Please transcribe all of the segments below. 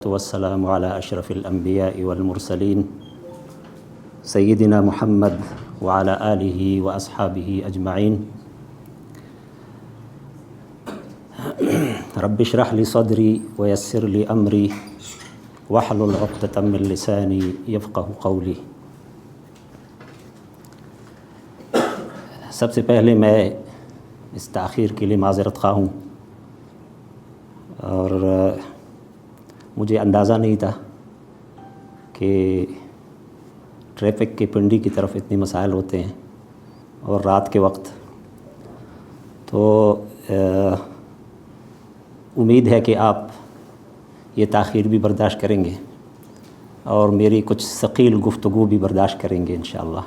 والسلام على أشرف الأنبياء والمرسلين سيدنا محمد وعلى آله وأصحابه أجمعين. رب اشرح لي صدري ويسر لي أمري واحلل عقدة من لساني يفقه قولي. سب سے پہلے میں اس تاخیر کے لیے معذرت خواہ ہوں، اور مجھے اندازہ نہیں تھا کہ ٹریفک کے پنڈی کی طرف اتنے مسائل ہوتے ہیں اور رات کے وقت. تو امید ہے کہ آپ یہ تاخیر بھی برداشت کریں گے اور میری کچھ ثقیل گفتگو بھی برداشت کریں گے انشاءاللہ.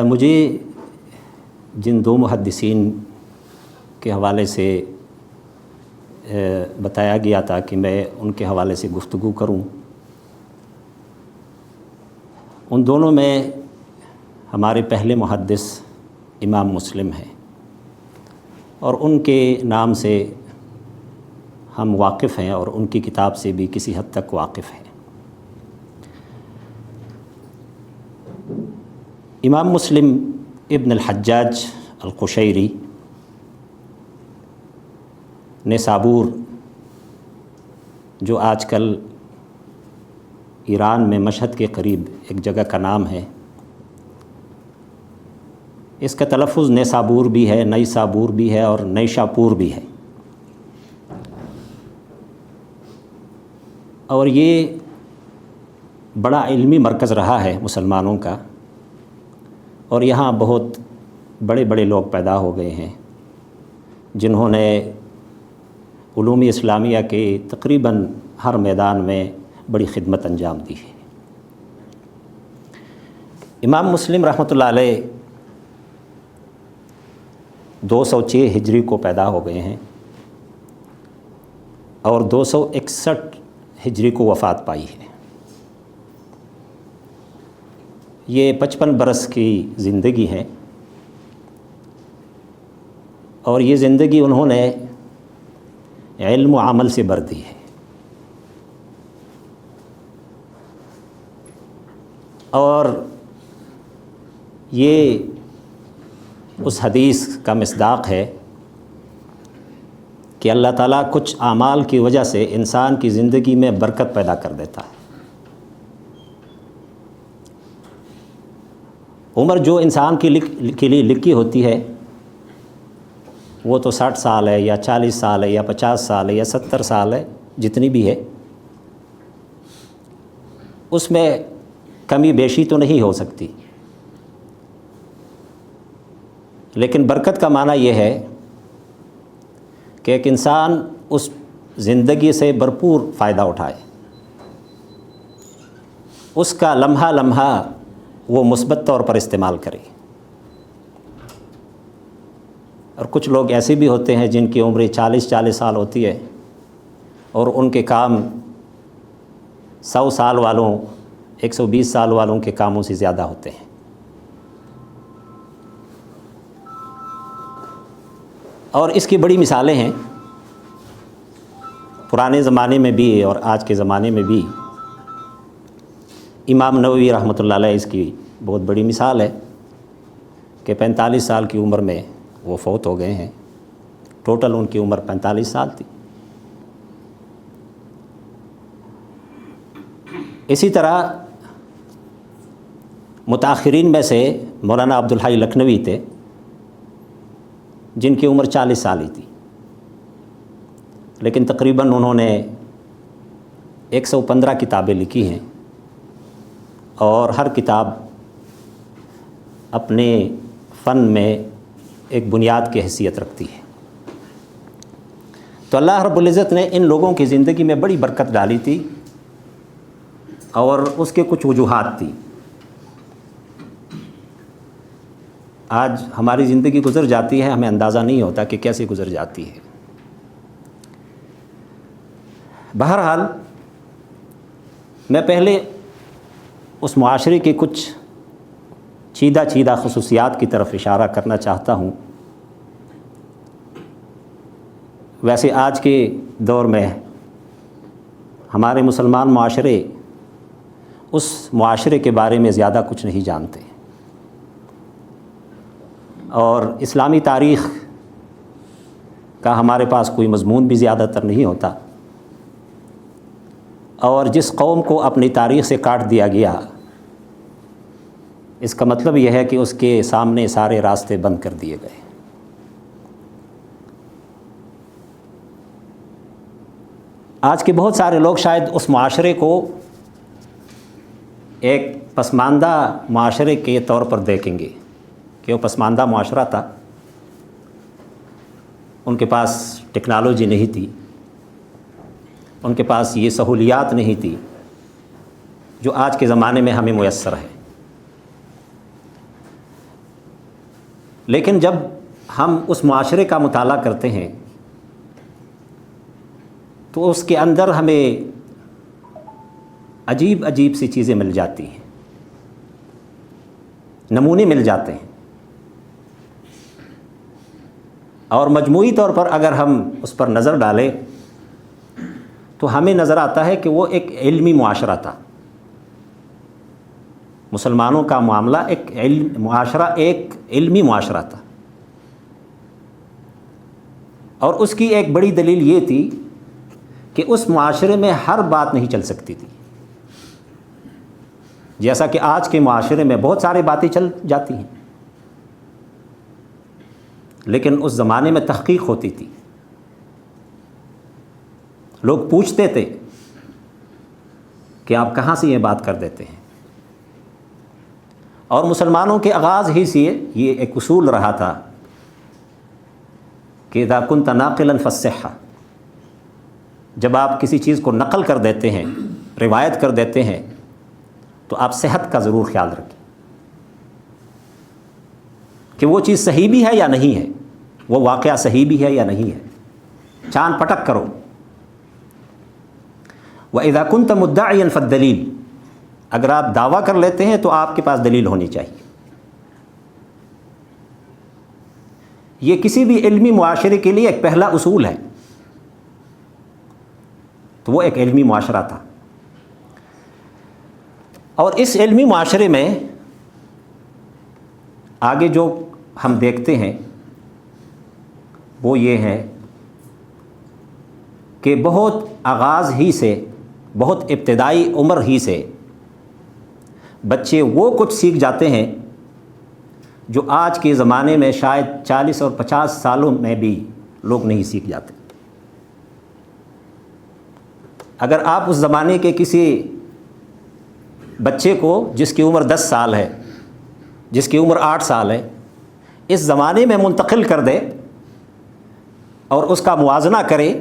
مجھے جن دو محدثین کے حوالے سے بتایا گیا تھا کہ میں ان کے حوالے سے گفتگو کروں، ان دونوں میں ہمارے پہلے محدث امام مسلم ہیں، اور ان کے نام سے ہم واقف ہیں اور ان کی کتاب سے بھی کسی حد تک واقف ہیں. امام مسلم ابن الحجاج القشیری نیسابور، جو آج کل ایران میں مشہد کے قریب ایک جگہ کا نام ہے، اس کا تلفظ نیسابور بھی ہے، نئی سابور بھی ہے اور نیشاپور بھی ہے. اور یہ بڑا علمی مرکز رہا ہے مسلمانوں کا، اور یہاں بہت بڑے بڑے لوگ پیدا ہو گئے ہیں جنہوں نے علوم اسلامیہ کے تقریباً ہر میدان میں بڑی خدمت انجام دی ہے. امام مسلم رحمۃ اللہ علیہ 206 ہجری کو پیدا ہو گئے ہیں اور 261 ہجری کو وفات پائی ہے. یہ 55 برس کی زندگی ہے، اور یہ زندگی انہوں نے علم و عمل سے بھر دی ہے. اور یہ اس حدیث کا مصداق ہے کہ اللہ تعالیٰ کچھ اعمال کی وجہ سے انسان کی زندگی میں برکت پیدا کر دیتا ہے. عمر جو انسان کے لیے لکھی ہوتی ہے وہ تو 60 سال ہے یا 40 سال ہے یا 50 سال ہے یا 70 سال ہے، جتنی بھی ہے، اس میں کمی بیشی تو نہیں ہو سکتی. لیکن برکت کا معنی یہ ہے کہ ایک انسان اس زندگی سے بھرپور فائدہ اٹھائے، اس کا لمحہ لمحہ وہ مثبت طور پر استعمال کرے. اور کچھ لوگ ایسے بھی ہوتے ہیں جن کی عمر 40 سال ہوتی ہے اور ان کے کام 100 سال والوں 120 سال والوں کے کاموں سے زیادہ ہوتے ہیں. اور اس کی بڑی مثالیں ہیں پرانے زمانے میں بھی اور آج کے زمانے میں بھی. امام نووی رحمۃ اللہ علیہ اس کی بہت بڑی مثال ہے کہ 45 سال کی عمر میں وہ فوت ہو گئے ہیں. ٹوٹل ان کی عمر 45 سال تھی. اسی طرح متاخرین میں سے مولانا عبدالحی لکھنوی تھے جن کی عمر 40 سال ہی تھی، لیکن تقریباً انہوں نے 115 کتابیں لکھی ہیں، اور ہر کتاب اپنے فن میں ایک بنیاد کی حیثیت رکھتی ہے. تو اللہ رب العزت نے ان لوگوں کی زندگی میں بڑی برکت ڈالی تھی، اور اس کے کچھ وجوہات تھی. آج ہماری زندگی گزر جاتی ہے، ہمیں اندازہ نہیں ہوتا کہ کیسے گزر جاتی ہے. بہرحال میں پہلے اس معاشرے کے کچھ چیدہ خصوصیات کی طرف اشارہ کرنا چاہتا ہوں ویسے آج کے دور میں ہمارے مسلمان معاشرے اس معاشرے کے بارے میں زیادہ کچھ نہیں جانتے، اور اسلامی تاریخ کا ہمارے پاس کوئی مضمون بھی زیادہ تر نہیں ہوتا، اور جس قوم کو اپنی تاریخ سے کاٹ دیا گیا، اس کا مطلب یہ ہے کہ اس کے سامنے سارے راستے بند کر دیے گئے۔ آج کے بہت سارے لوگ شاید اس معاشرے کو ایک پسماندہ معاشرے کے طور پر دیکھیں گے کہ وہ پسماندہ معاشرہ تھا، ان کے پاس ٹیکنالوجی نہیں تھی، ان کے پاس یہ سہولیات نہیں تھی جو آج کے زمانے میں ہمیں میسر ہے۔ لیکن جب ہم اس معاشرے کا مطالعہ کرتے ہیں تو اس کے اندر ہمیں عجیب عجیب سی چیزیں مل جاتی ہیں، نمونے مل جاتے ہیں، اور مجموعی طور پر اگر ہم اس پر نظر ڈالیں تو ہمیں نظر آتا ہے کہ وہ ایک علمی معاشرہ تھا۔ مسلمانوں کا معاملہ ایک علمی معاشرہ تھا، اور اس کی ایک بڑی دلیل یہ تھی کہ اس معاشرے میں ہر بات نہیں چل سکتی تھی، جیسا کہ آج کے معاشرے میں بہت ساری باتیں چل جاتی ہیں، لیکن اس زمانے میں تحقیق ہوتی تھی، لوگ پوچھتے تھے کہ آپ کہاں سے یہ بات کر دیتے ہیں۔ اور مسلمانوں کے آغاز ہی سے یہ ایک اصول رہا تھا کہ اذا كنت ناقلا فالصحة، جب آپ کسی چیز کو نقل کر دیتے ہیں، روایت کر دیتے ہیں، تو آپ صحت کا ضرور خیال رکھیں کہ وہ چیز صحیح بھی ہے یا نہیں ہے، وہ واقعہ صحیح بھی ہے یا نہیں ہے، چاند پٹک کرو۔ وَإِذَا كُنْتَ مُدَّعِيًا فَالدَّلِيلُ، اگر آپ دعویٰ کر لیتے ہیں تو آپ کے پاس دلیل ہونی چاہیے۔ یہ کسی بھی علمی معاشرے کے لیے ایک پہلا اصول ہے، تو وہ ایک علمی معاشرہ تھا۔ اور اس علمی معاشرے میں آگے جو ہم دیکھتے ہیں وہ یہ ہے کہ بہت آغاز ہی سے، بہت ابتدائی عمر ہی سے بچے وہ کچھ سیکھ جاتے ہیں جو آج کے زمانے میں شاید 40 اور 50 سالوں میں بھی لوگ نہیں سیکھ جاتے۔ اگر آپ اس زمانے کے کسی بچے کو جس کی عمر 10 سال ہے، جس کی عمر 8 سال ہے، اس زمانے میں منتقل کر دے اور اس کا موازنہ کرے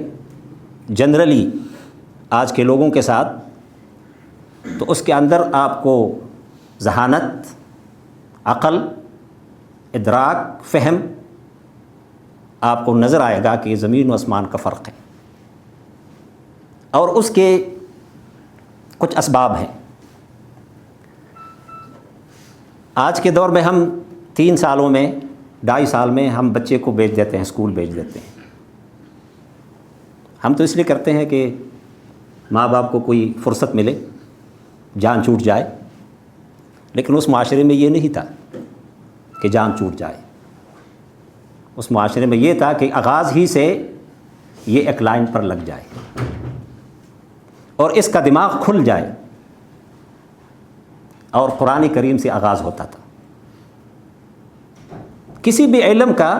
جنرلی آج کے لوگوں کے ساتھ، تو اس کے اندر آپ کو ذہانت، عقل، ادراک، فہم آپ کو نظر آئے گا کہ یہ زمین و آسمان کا فرق ہے۔ اور اس کے کچھ اسباب ہیں۔ آج کے دور میں ہم 3 سالوں میں، 2.5 سال میں ہم بچے کو بھیج دیتے ہیں، اسکول بھیج دیتے ہیں۔ ہم تو اس لیے کرتے ہیں کہ ماں باپ کو کوئی فرصت ملے، جان چھوٹ جائے، لیکن اس معاشرے میں یہ نہیں تھا کہ جان چھوٹ جائے۔ اس معاشرے میں یہ تھا کہ آغاز ہی سے یہ ایک لائن پر لگ جائے اور اس کا دماغ کھل جائے، اور قرآن کریم سے آغاز ہوتا تھا۔ کسی بھی علم کا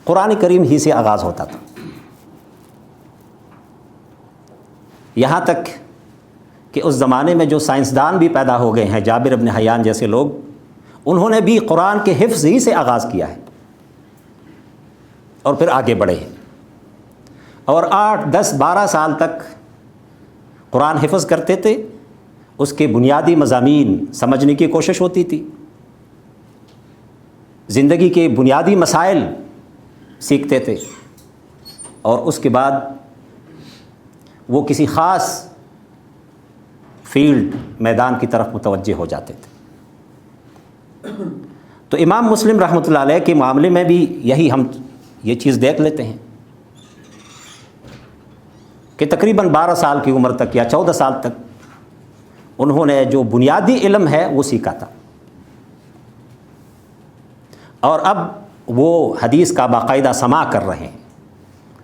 قرآن کریم ہی سے آغاز ہوتا تھا، یہاں تک کہ اس زمانے میں جو سائنسدان بھی پیدا ہو گئے ہیں، جابر ابن حیان جیسے لوگ، انہوں نے بھی قرآن کے حفظ ہی سے آغاز کیا ہے اور پھر آگے بڑھے ہیں، اور 8، 10، 12 سال تک قرآن حفظ کرتے تھے، اس کے بنیادی مضامین سمجھنے کی کوشش ہوتی تھی، زندگی کے بنیادی مسائل سیکھتے تھے، اور اس کے بعد وہ کسی خاص فیلڈ، میدان کی طرف متوجہ ہو جاتے تھے۔ تو امام مسلم رحمۃ اللہ علیہ کے معاملے میں بھی ہم یہ چیز دیکھ لیتے ہیں کہ تقریباً 12 سال کی عمر تک یا 14 سال تک انہوں نے جو بنیادی علم ہے وہ سیکھا تھا، اور اب وہ حدیث کا باقاعدہ سماع کر رہے ہیں،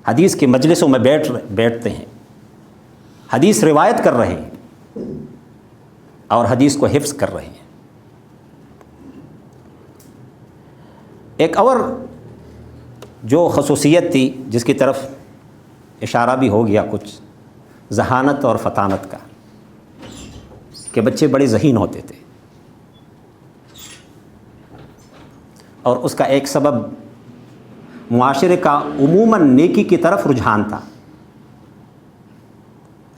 حدیث کی مجلسوں میں بیٹھتے ہیں، حدیث روایت کر رہے ہیں اور حدیث کو حفظ کر رہے ہیں۔ ایک اور جو خصوصیت تھی جس کی طرف اشارہ بھی ہو گیا کچھ، ذہانت اور فطانت کا، کہ بچے بڑے ذہین ہوتے تھے، اور اس کا ایک سبب معاشرے کا عموماً نیکی کی طرف رجحان تھا۔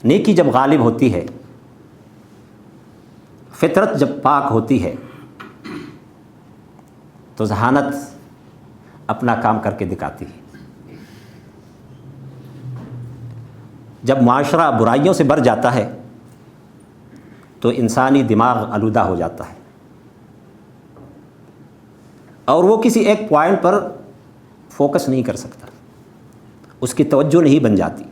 نیکی جب غالب ہوتی ہے، فطرت جب پاک ہوتی ہے، تو ذہانت اپنا کام کر کے دکھاتی ہے۔ جب معاشرہ برائیوں سے بھر جاتا ہے تو انسانی دماغ آلودہ ہو جاتا ہے، اور وہ کسی ایک پوائنٹ پر فوکس نہیں کر سکتا، اس کی توجہ نہیں بن جاتی۔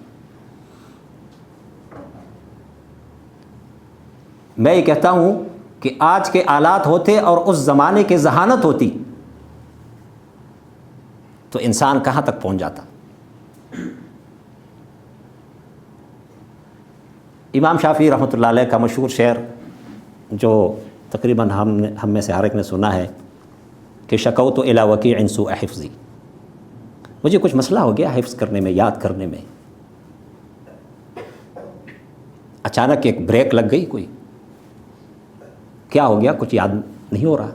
میں یہ کہتا ہوں کہ آج کے آلات ہوتے اور اس زمانے کے ذہانت ہوتی تو انسان کہاں تک پہنچ جاتا۔ امام شافعی رحمۃ اللہ علیہ کا مشہور شعر جو تقریباً ہم میں سے ہر ایک نے سنا ہے کہ شکوت الی وکیع سوء حفظی، مجھے کچھ مسئلہ ہو گیا حفظ کرنے میں، یاد کرنے میں، اچانک ایک بریک لگ گئی، کوئی کیا ہو گیا، کچھ یاد نہیں ہو رہا۔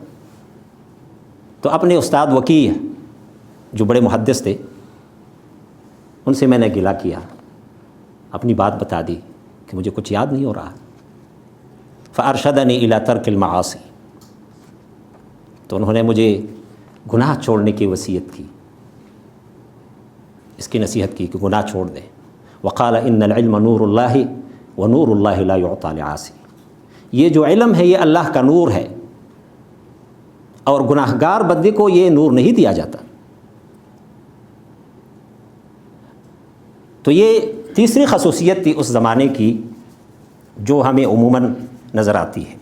تو اپنے استاد وکیع جو بڑے محدث تھے ان سے میں نے گلہ کیا، اپنی بات بتا دی کہ مجھے کچھ یاد نہیں ہو رہا۔ فارشدنی الی ترک المعاصی، تو انہوں نے مجھے گناہ چھوڑنے کی وصیت کی، اس کی نصیحت کی کہ گناہ چھوڑ دیں۔ وقال ان العلم نور اللہ ونور اللہ لا یعطی لعاصی، یہ جو علم ہے یہ اللہ کا نور ہے، اور گناہ گار بندے کو یہ نور نہیں دیا جاتا۔ تو یہ تیسری خصوصیت تھی اس زمانے کی جو ہمیں عموماً نظر آتی ہے۔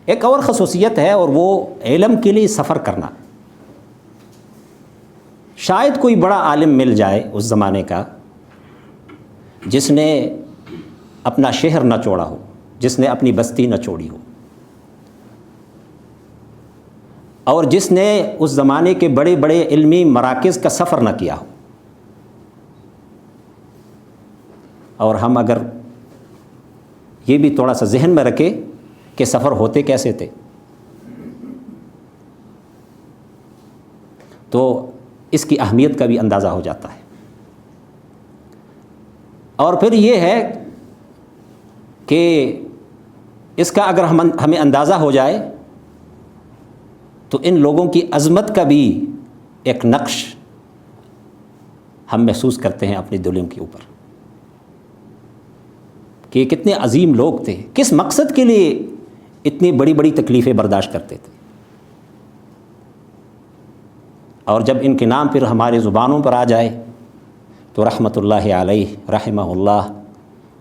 ایک اور خصوصیت ہے، اور وہ علم کے لیے سفر کرنا۔ شاید کوئی بڑا عالم مل جائے اس زمانے کا جس نے اپنا شہر نہ چھوڑا ہو، جس نے اپنی بستی نہ چھوڑی ہو، اور جس نے اس زمانے کے بڑے بڑے علمی مراکز کا سفر نہ کیا ہو۔ اور ہم اگر یہ بھی تھوڑا سا ذہن میں رکھے کہ سفر ہوتے کیسے تھے، تو اس کی اہمیت کا بھی اندازہ ہو جاتا ہے۔ اور پھر یہ ہے کہ اس کا اگر ہمیں اندازہ ہو جائے تو ان لوگوں کی عظمت کا بھی ایک نقش ہم محسوس کرتے ہیں اپنی دلوں کے اوپر، کہ یہ کتنے عظیم لوگ تھے، کس مقصد کے لیے اتنی بڑی بڑی تکلیفیں برداشت کرتے تھے۔ اور جب ان کے نام پھر ہماری زبانوں پر آ جائے تو رحمۃ اللہ علیہ، رحمہ اللہ،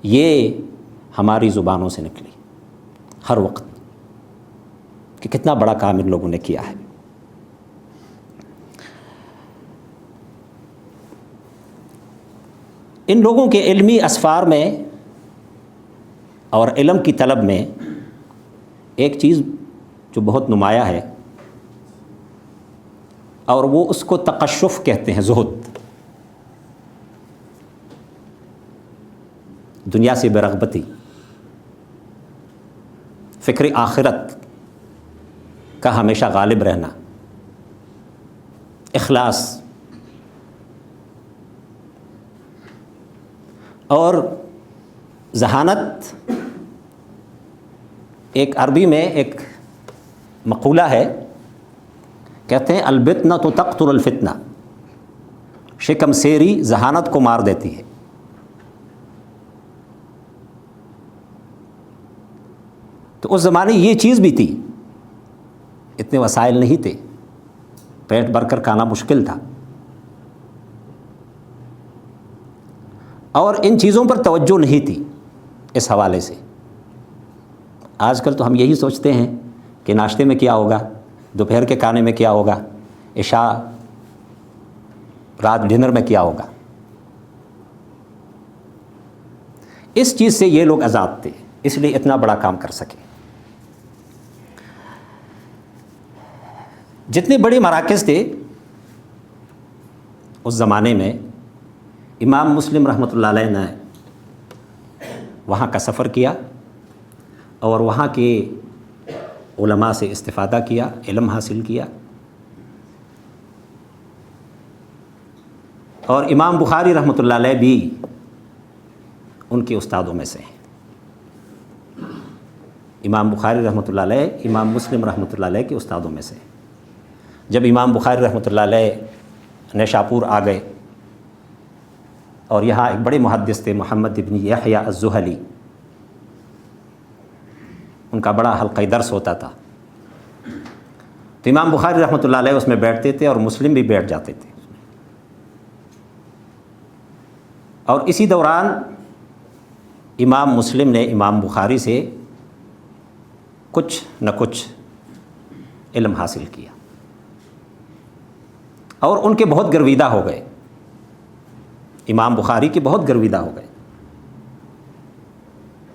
یہ ہماری زبانوں سے نکلی ہر وقت، کہ کتنا بڑا کام ان لوگوں نے کیا ہے۔ ان لوگوں کے علمی اسفار میں اور علم کی طلب میں ایک چیز جو بہت نمایاں ہے، اور وہ اس کو تقشف کہتے ہیں، زہد، دنیا سے بے رغبتی، فکر آخرت کا ہمیشہ غالب رہنا، اخلاص، اور ذہانت۔ ایک عربی میں ایک مقولہ ہے، کہتے ہیں البتنہ تو تقتل الفتنہ، شکم سیری ذہانت کو مار دیتی ہے۔ تو اس زمانے یہ چیز بھی تھی، اتنے وسائل نہیں تھے، پیٹ بھر کر کھانا مشکل تھا، اور ان چیزوں پر توجہ نہیں تھی اس حوالے سے۔ آج کل تو ہم یہی سوچتے ہیں کہ ناشتے میں کیا ہوگا، دوپہر کے کھانے میں کیا ہوگا، عشاء رات ڈنر میں کیا ہوگا۔ اس چیز سے یہ لوگ آزاد تھے، اس لیے اتنا بڑا کام کر سکے۔ جتنے بڑے مراکز تھے اس زمانے میں، امام مسلم رحمۃ اللہ علیہ نے وہاں کا سفر کیا اور وہاں کے علماء سے استفادہ کیا، علم حاصل کیا۔ اور امام بخاری رحمۃ اللہ علیہ بھی ان کے استادوں میں سے ہیں۔ امام بخاری رحمۃ اللہ علیہ امام مسلم رحمۃ اللہ علیہ کے استادوں میں سے ہیں۔ جب امام بخاری رحمۃ اللہ علیہ نیشاپور آ گئے اور یہاں ایک بڑے محدث تھے محمد ابن یحییٰ الزہلی، ان کا بڑا حلقہ درس ہوتا تھا، تو امام بخاری رحمۃ اللہ علیہ اس میں بیٹھتے تھے اور مسلم بھی بیٹھ جاتے تھے۔ اور اسی دوران امام مسلم نے امام بخاری سے کچھ نہ کچھ علم حاصل کیا اور ان کے بہت گرویدہ ہو گئے، امام بخاری کے بہت گرویدہ ہو گئے،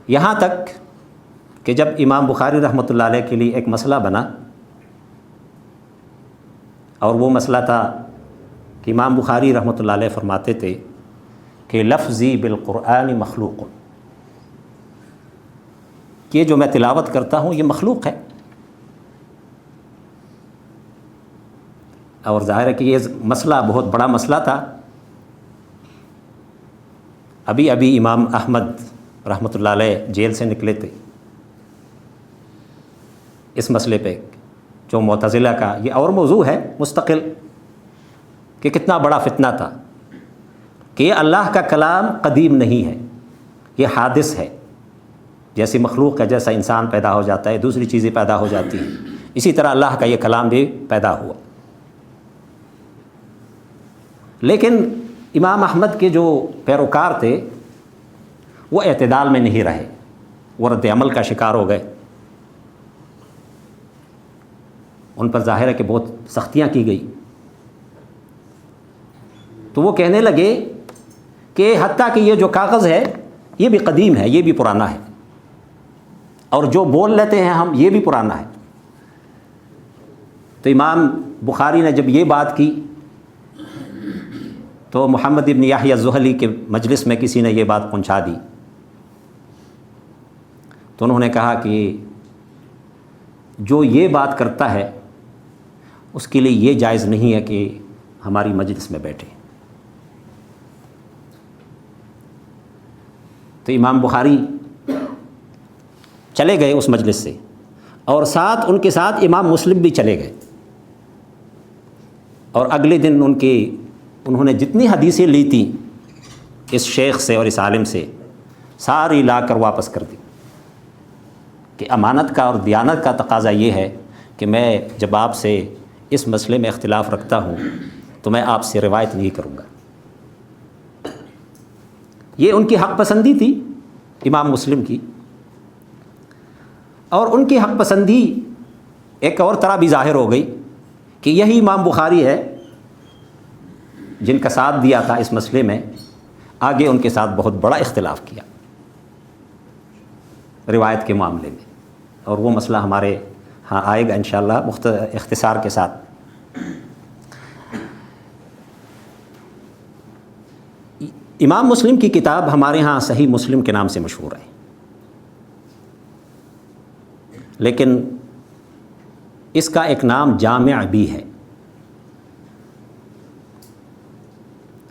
یہاں تک کہ جب امام بخاری رحمۃ اللہ علیہ کے لیے ایک مسئلہ بنا، اور وہ مسئلہ تھا کہ امام بخاری رحمۃ اللہ علیہ فرماتے تھے کہ لفظی بالقرآن مخلوق، کہ جو میں تلاوت کرتا ہوں یہ مخلوق ہے۔ اور ظاہر ہے کہ یہ مسئلہ بہت بڑا مسئلہ تھا۔ ابھی ابھی امام احمد رحمۃ اللہ علیہ جیل سے نکلے تھے اس مسئلے پہ، جو معتزلہ کا یہ اور موضوع ہے مستقل، کہ کتنا بڑا فتنہ تھا کہ یہ اللہ کا کلام قدیم نہیں ہے، یہ حادث ہے، جیسی مخلوق ہے، جیسا انسان پیدا ہو جاتا ہے، دوسری چیزیں پیدا ہو جاتی ہیں، اسی طرح اللہ کا یہ کلام بھی پیدا ہوا۔ لیکن امام احمد کے جو پیروکار تھے وہ اعتدال میں نہیں رہے، وہ رد عمل کا شکار ہو گئے، ان پر ظاہر ہے کہ بہت سختیاں کی گئی، تو وہ کہنے لگے کہ حتیٰ کہ یہ جو کاغذ ہے یہ بھی قدیم ہے، یہ بھی پرانا ہے، اور جو بول لیتے ہیں ہم یہ بھی پرانا ہے۔ تو امام بخاری نے جب یہ بات کی تو محمد ابن یحییٰ الزہلی کے مجلس میں کسی نے یہ بات پہنچا دی، تو انہوں نے کہا کہ جو یہ بات کرتا ہے اس کے لیے یہ جائز نہیں ہے کہ ہماری مجلس میں بیٹھے۔ تو امام بخاری چلے گئے اس مجلس سے، اور ساتھ ان کے ساتھ امام مسلم بھی چلے گئے، اور اگلے دن انہوں نے جتنی حدیثیں لی تھیں اس شیخ سے اور اس عالم سے ساری لا کر واپس کر دی، کہ امانت کا اور دیانت کا تقاضا یہ ہے کہ میں جب آپ سے اس مسئلے میں اختلاف رکھتا ہوں تو میں آپ سے روایت نہیں کروں گا۔ یہ ان کی حق پسندی تھی امام مسلم کی، اور ان کی حق پسندی ایک اور طرح بھی ظاہر ہو گئی کہ یہی امام بخاری ہے جن کا ساتھ دیا تھا اس مسئلے میں، آگے ان کے ساتھ بہت بڑا اختلاف کیا روایت کے معاملے میں، اور وہ مسئلہ ہمارے ہاں آئے گا انشاءاللہ اختصار کے ساتھ۔ امام مسلم کی کتاب ہمارے ہاں صحیح مسلم کے نام سے مشہور ہے، لیکن اس کا ایک نام جامع بھی ہے،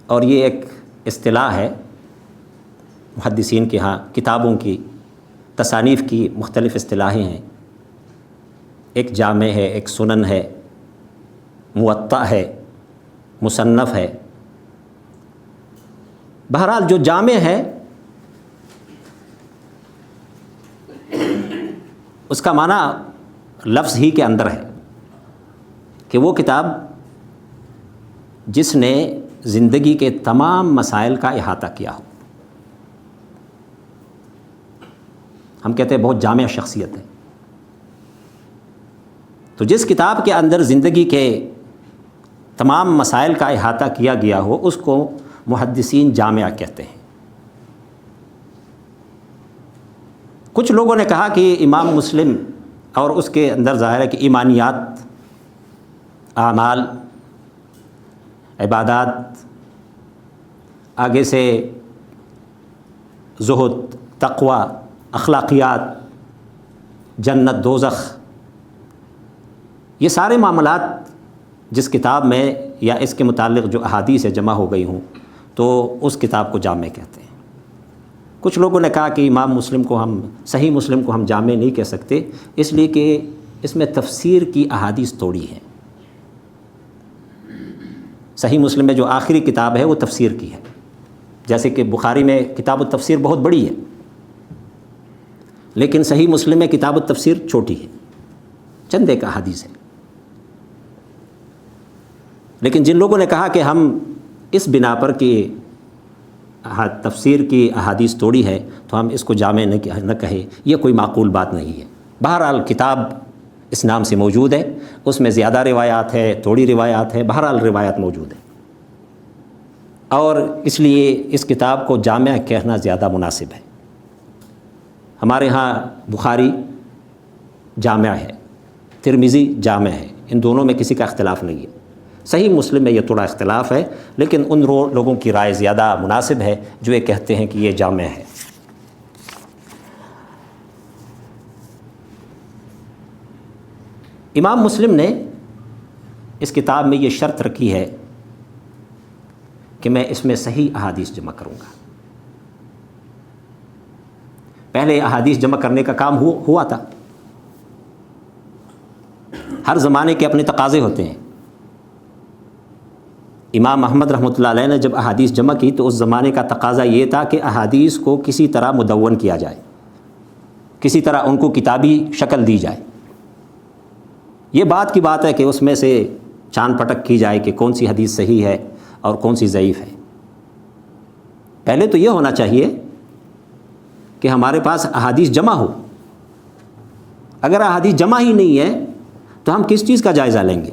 اور یہ ایک اصطلاح ہے محدثین کے ہاں، کتابوں کی تصانیف کی مختلف اصطلاحیں ہیں، ایک جامع ہے، ایک سنن ہے، موطأ ہے، مصنف ہے۔ بہرحال جو جامع ہے اس کا معنی لفظ ہی کے اندر ہے کہ وہ کتاب جس نے زندگی کے تمام مسائل کا احاطہ کیا ہو، ہم کہتے ہیں بہت جامع شخصیت ہے. تو جس کتاب کے اندر زندگی کے تمام مسائل کا احاطہ کیا گیا ہو اس کو محدثین جامعہ کہتے ہیں. کچھ لوگوں نے کہا کہ امام مسلم اور اس کے اندر ظاہر ہے کہ ایمانیات، اعمال، عبادات، آگے سے زہد، تقوی، اخلاقیات، جنت، دوزخ، یہ سارے معاملات جس کتاب میں یا اس کے متعلق جو احادیث جمع ہو گئی ہوں تو اس کتاب کو جامع کہتے ہیں. کچھ لوگوں نے کہا کہ امام مسلم کو ہم، صحیح مسلم کو ہم جامع نہیں کہہ سکتے اس لیے کہ اس میں تفسیر کی احادیث توڑی ہیں. صحیح مسلم میں جو آخری کتاب ہے وہ تفسیر کی ہے، جیسے کہ بخاری میں کتاب التفسیر بہت بڑی ہے، لیکن صحیح مسلم میں کتاب التفسیر چھوٹی ہے، چند ایک احادیث ہے. لیکن جن لوگوں نے کہا کہ ہم اس بنا پر کہ تفسیر کی احادیث توڑی ہے تو ہم اس کو جامع نہ کہے، یہ کوئی معقول بات نہیں ہے. بہرحال کتاب اس نام سے موجود ہے، اس میں زیادہ روایات ہے، توڑی روایات ہے، بہرحال روایات موجود ہے، اور اس لیے اس کتاب کو جامع کہنا زیادہ مناسب ہے. ہمارے ہاں بخاری جامع ہے، ترمذی جامع ہے، ان دونوں میں کسی کا اختلاف نہیں ہے. صحیح مسلم میں یہ تھوڑا اختلاف ہے، لیکن ان لوگوں کی رائے زیادہ مناسب ہے جو یہ کہتے ہیں کہ یہ جامع ہے. امام مسلم نے اس کتاب میں یہ شرط رکھی ہے کہ میں اس میں صحیح احادیث جمع کروں گا. پہلے احادیث جمع کرنے کا کام ہوا تھا. ہر زمانے کے اپنے تقاضے ہوتے ہیں. امام احمد رحمۃ اللہ علیہ نے جب احادیث جمع کی تو اس زمانے کا تقاضا یہ تھا کہ احادیث کو کسی طرح مدون کیا جائے، کسی طرح ان کو کتابی شکل دی جائے. یہ بات کی بات ہے کہ اس میں سے چاند پٹک کی جائے کہ کون سی حدیث صحیح ہے اور کون سی ضعیف ہے. پہلے تو یہ ہونا چاہیے کہ ہمارے پاس احادیث جمع ہو. اگر احادیث جمع ہی نہیں ہے تو ہم کس چیز کا جائزہ لیں گے؟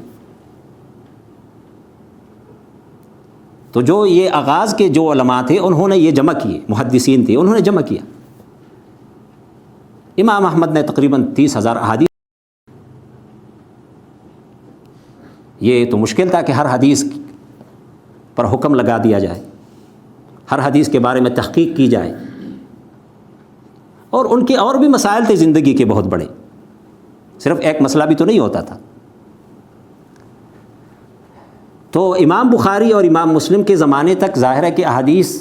تو جو یہ آغاز کے جو علماء تھے انہوں نے یہ جمع کیے، محدثین تھے، انہوں نے جمع کیا. امام احمد نے تقریباً 30,000 احادیث. یہ تو مشکل تھا کہ ہر حدیث پر حکم لگا دیا جائے، ہر حدیث کے بارے میں تحقیق کی جائے. اور ان کے اور بھی مسائل تھے زندگی کے بہت بڑے، صرف ایک مسئلہ بھی تو نہیں ہوتا تھا. تو امام بخاری اور امام مسلم کے زمانے تک ظاہر ہے کہ احادیث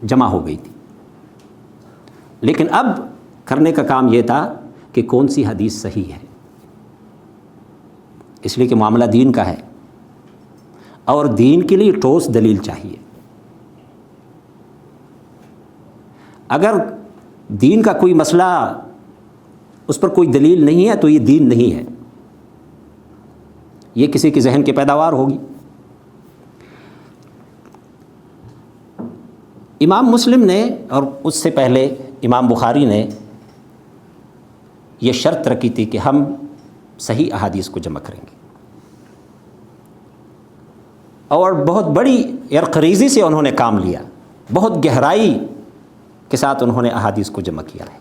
جمع ہو گئی تھی، لیکن اب کرنے کا کام یہ تھا کہ کون سی حدیث صحیح ہے. اس لیے کہ معاملہ دین کا ہے اور دین کے لیے ٹھوس دلیل چاہیے. اگر دین کا کوئی مسئلہ اس پر کوئی دلیل نہیں ہے تو یہ دین نہیں ہے، یہ کسی کے ذہن کی پیداوار ہوگی. امام مسلم نے اور اس سے پہلے امام بخاری نے یہ شرط رکھی تھی کہ ہم صحیح احادیث کو جمع کریں گے، اور بہت بڑی یرقریزی سے انہوں نے کام لیا، بہت گہرائی کے ساتھ انہوں نے احادیث کو جمع کیا ہے.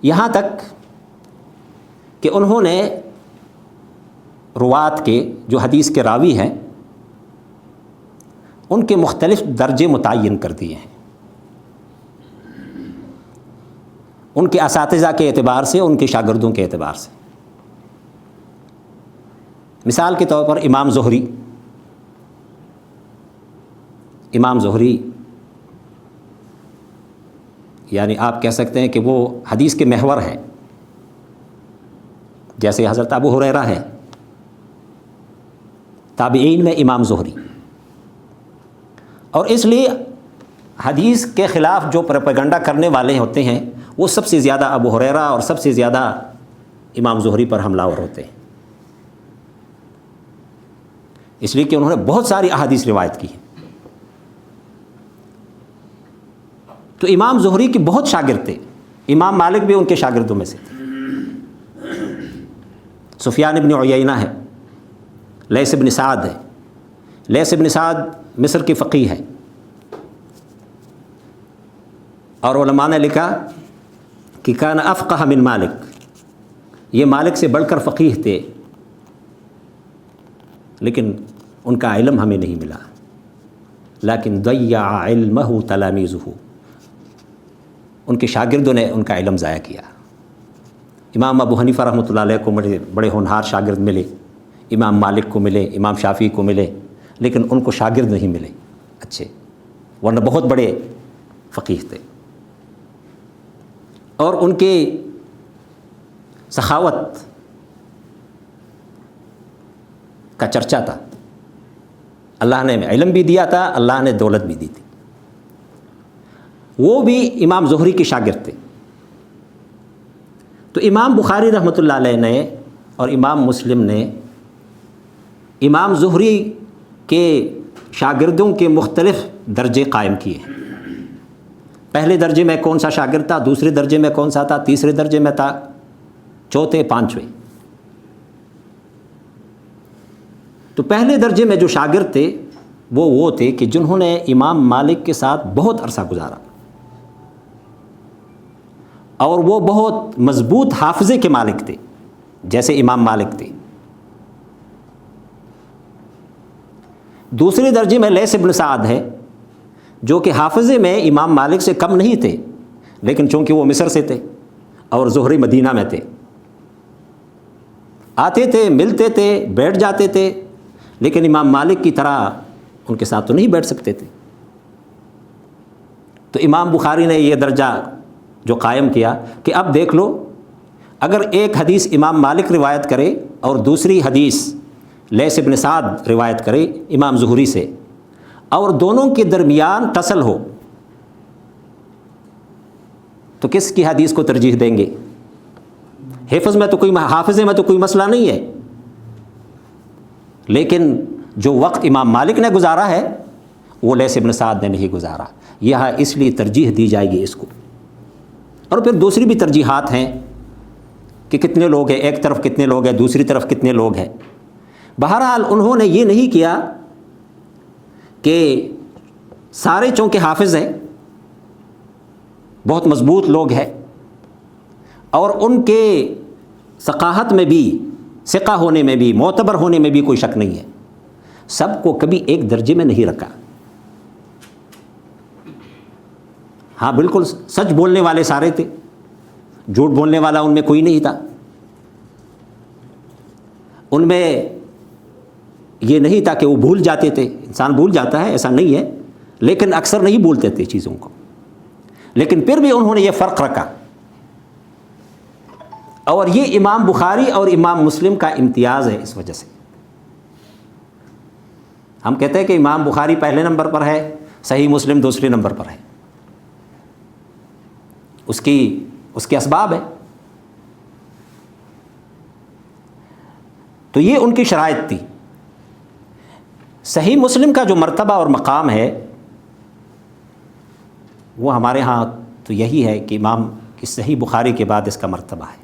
یہاں تک کہ انہوں نے روات کے جو حدیث کے راوی ہیں ان کے مختلف درجے متعین کر دیے ہیں، ان کے اساتذہ کے اعتبار سے، ان کے شاگردوں کے اعتبار سے. مثال کے طور پر امام زہری یعنی آپ کہہ سکتے ہیں کہ وہ حدیث کے محور ہیں، جیسے حضرت ابو ہریرہ ہے. تابعین میں امام زہری. اور اس لیے حدیث کے خلاف جو پروپیگنڈا کرنے والے ہوتے ہیں وہ سب سے زیادہ ابو ہریرہ اور سب سے زیادہ امام زہری پر حملہ آور ہوتے ہیں، اس لیے کہ انہوں نے بہت ساری احادیث روایت کی ہیں. تو امام زہری کے بہت شاگرد تھے، امام مالک بھی ان کے شاگردوں میں سے تھے۔ سفیان ابن عیینہ ہے، لیث ابن سعد ہے۔ لیث ابن سعد مصر کی فقیہ ہے، اور علماء نے لکھا کہ کان افقہ من مالک، یہ مالک سے بڑھ کر فقیہ تھے، لیکن ان کا علم ہمیں نہیں ملا۔ لیکن ضیع علمہ تلاميذہ، ان کے شاگردوں نے ان کا علم ضائع کیا۔ امام ابو حنیفہ رحمۃ اللہ علیہ کو بڑے ہونہار شاگرد ملے، امام مالک کو ملے، امام شافعی کو ملے، لیکن ان کو شاگرد نہیں ملے اچھے، ورنہ بہت بڑے فقیہ تھے، اور ان کے سخاوت کا چرچا تھا۔ اللہ نے علم بھی دیا تھا، اللہ نے دولت بھی دی تھی۔ وہ بھی امام زہری کے شاگرد تھے۔ تو امام بخاری رحمۃ اللہ علیہ نے اور امام مسلم نے امام زہری کے شاگردوں کے مختلف درجے قائم کیے ہیں۔ پہلے درجے میں کون سا شاگرد تھا، دوسرے درجے میں کون سا تھا، تیسرے درجے میں تھا، چوتھے، پانچویں۔ تو پہلے درجے میں جو شاگرد تھے وہ تھے کہ جنہوں نے امام مالک کے ساتھ بہت عرصہ گزارا، اور وہ بہت مضبوط حافظے کے مالک تھے، جیسے امام مالک تھے۔ دوسرے درجے میں لیث ابن سعد ہے، جو کہ حافظے میں امام مالک سے کم نہیں تھے، لیکن چونکہ وہ مصر سے تھے اور زہری مدینہ میں تھے، آتے تھے، ملتے تھے، بیٹھ جاتے تھے، لیکن امام مالک کی طرح ان کے ساتھ تو نہیں بیٹھ سکتے تھے۔ تو امام بخاری نے یہ درجہ جو قائم کیا کہ اب دیکھ لو، اگر ایک حدیث امام مالک روایت کرے اور دوسری حدیث لیث ابن سعد روایت کرے امام زہری سے، اور دونوں کے درمیان تصل ہو، تو کس کی حدیث کو ترجیح دیں گے؟ حافظے میں تو کوئی مسئلہ نہیں ہے، لیکن جو وقت امام مالک نے گزارا ہے وہ لیث ابن سعد نے نہیں گزارا، یہاں اس لیے ترجیح دی جائے گی اس کو۔ اور پھر دوسری بھی ترجیحات ہیں کہ کتنے لوگ ہیں، ایک طرف کتنے لوگ ہیں، دوسری طرف کتنے لوگ ہیں۔ بہرحال انہوں نے یہ نہیں کیا کہ سارے چونکہ حافظ ہیں، بہت مضبوط لوگ ہیں، اور ان کے ثقاہت میں بھی، ثقہ ہونے میں بھی، معتبر ہونے میں بھی کوئی شک نہیں ہے، سب کو کبھی ایک درجے میں نہیں رکھا۔ ہاں بالکل سچ بولنے والے سارے تھے، جھوٹ بولنے والا ان میں کوئی نہیں تھا، ان میں یہ نہیں تھا کہ وہ بھول جاتے تھے، انسان بھول جاتا ہے ایسا نہیں ہے، لیکن اکثر نہیں بھولتے تھے چیزوں کو، لیکن پھر بھی انہوں نے یہ فرق رکھا۔ اور یہ امام بخاری اور امام مسلم کا امتیاز ہے۔ اس وجہ سے ہم کہتے ہیں کہ امام بخاری پہلے نمبر پر ہے، صحیح مسلم دوسرے نمبر پر ہے، اس کے اسباب ہے۔ تو یہ ان کی شرائط تھی۔ صحیح مسلم کا جو مرتبہ اور مقام ہے وہ ہمارے ہاں تو یہی ہے کہ امام کی صحیح بخاری کے بعد اس کا مرتبہ ہے،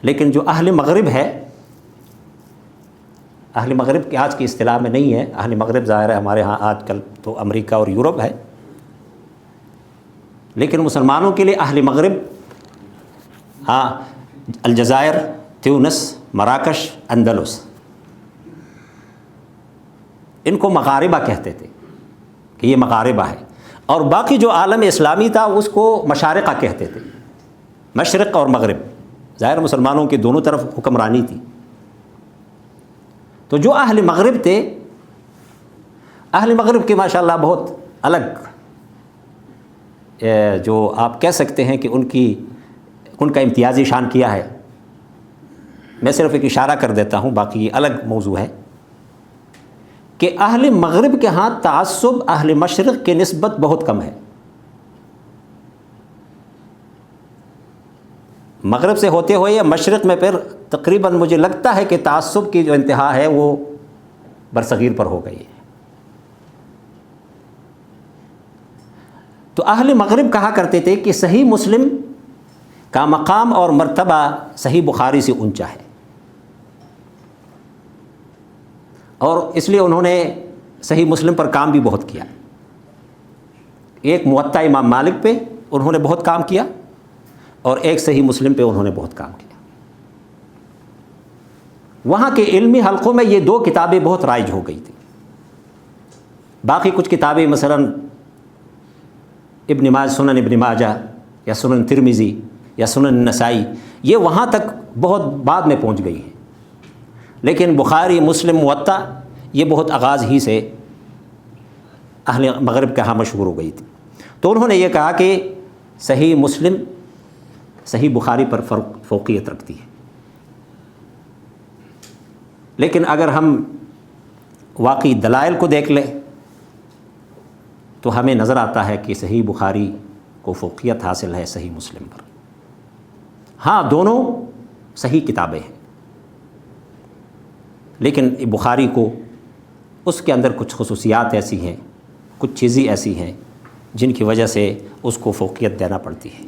لیکن جو اہل مغرب ہے، اہل مغرب کی آج کی اصطلاح میں نہیں ہے، اہل مغرب ظاہر ہے ہمارے ہاں آج کل تو امریکہ اور یورپ ہے، لیکن مسلمانوں کے لیے اہل مغرب ہاں الجزائر، تیونس، مراکش، اندلس، ان کو مغاربہ کہتے تھے کہ یہ مغاربہ ہے، اور باقی جو عالم اسلامی تھا اس کو مشارقہ کہتے تھے، مشرق اور مغرب، ظاہر مسلمانوں کی دونوں طرف حکمرانی تھی۔ تو جو اہل مغرب تھے، اہل مغرب کے ماشاءاللہ بہت الگ جو آپ کہہ سکتے ہیں کہ ان کا امتیازی شان کیا ہے۔ میں صرف ایک اشارہ کر دیتا ہوں، باقی یہ الگ موضوع ہے کہ اہل مغرب کے ہاں تعصب اہل مشرق کے نسبت بہت کم ہے۔ مغرب سے ہوتے ہوئے مشرق میں پھر تقریباً مجھے لگتا ہے کہ تعصب کی جو انتہا ہے وہ برصغیر پر ہو گئی ہے۔ تو اہل مغرب کہا کرتے تھے کہ صحیح مسلم کا مقام اور مرتبہ صحیح بخاری سے اونچا ہے، اور اس لیے انہوں نے صحیح مسلم پر کام بھی بہت کیا۔ ایک موطا امام مالک پہ انہوں نے بہت کام کیا، اور ایک صحیح مسلم پہ انہوں نے بہت کام کیا۔ وہاں کے علمی حلقوں میں یہ دو کتابیں بہت رائج ہو گئی تھیں۔ باقی کچھ کتابیں مثلا سنن ابن ماجہ یا سنن ترمذی یا سنن نسائی، یہ وہاں تک بہت بعد میں پہنچ گئی ہیں، لیکن بخاری، مسلم، موطا یہ بہت آغاز ہی سے اہل مغرب کے ہاں مشہور ہو گئی تھی۔ تو انہوں نے یہ کہا کہ صحیح مسلم صحیح بخاری پر فوقیت رکھتی ہے، لیکن اگر ہم واقعی دلائل کو دیکھ لیں تو ہمیں نظر آتا ہے کہ صحیح بخاری کو فوقیت حاصل ہے صحیح مسلم پر۔ ہاں، دونوں صحیح کتابیں ہیں، لیکن بخاری کو اس کے اندر کچھ خصوصیات ایسی ہیں، کچھ چیزیں ایسی ہیں جن کی وجہ سے اس کو فوقیت دینا پڑتی ہے۔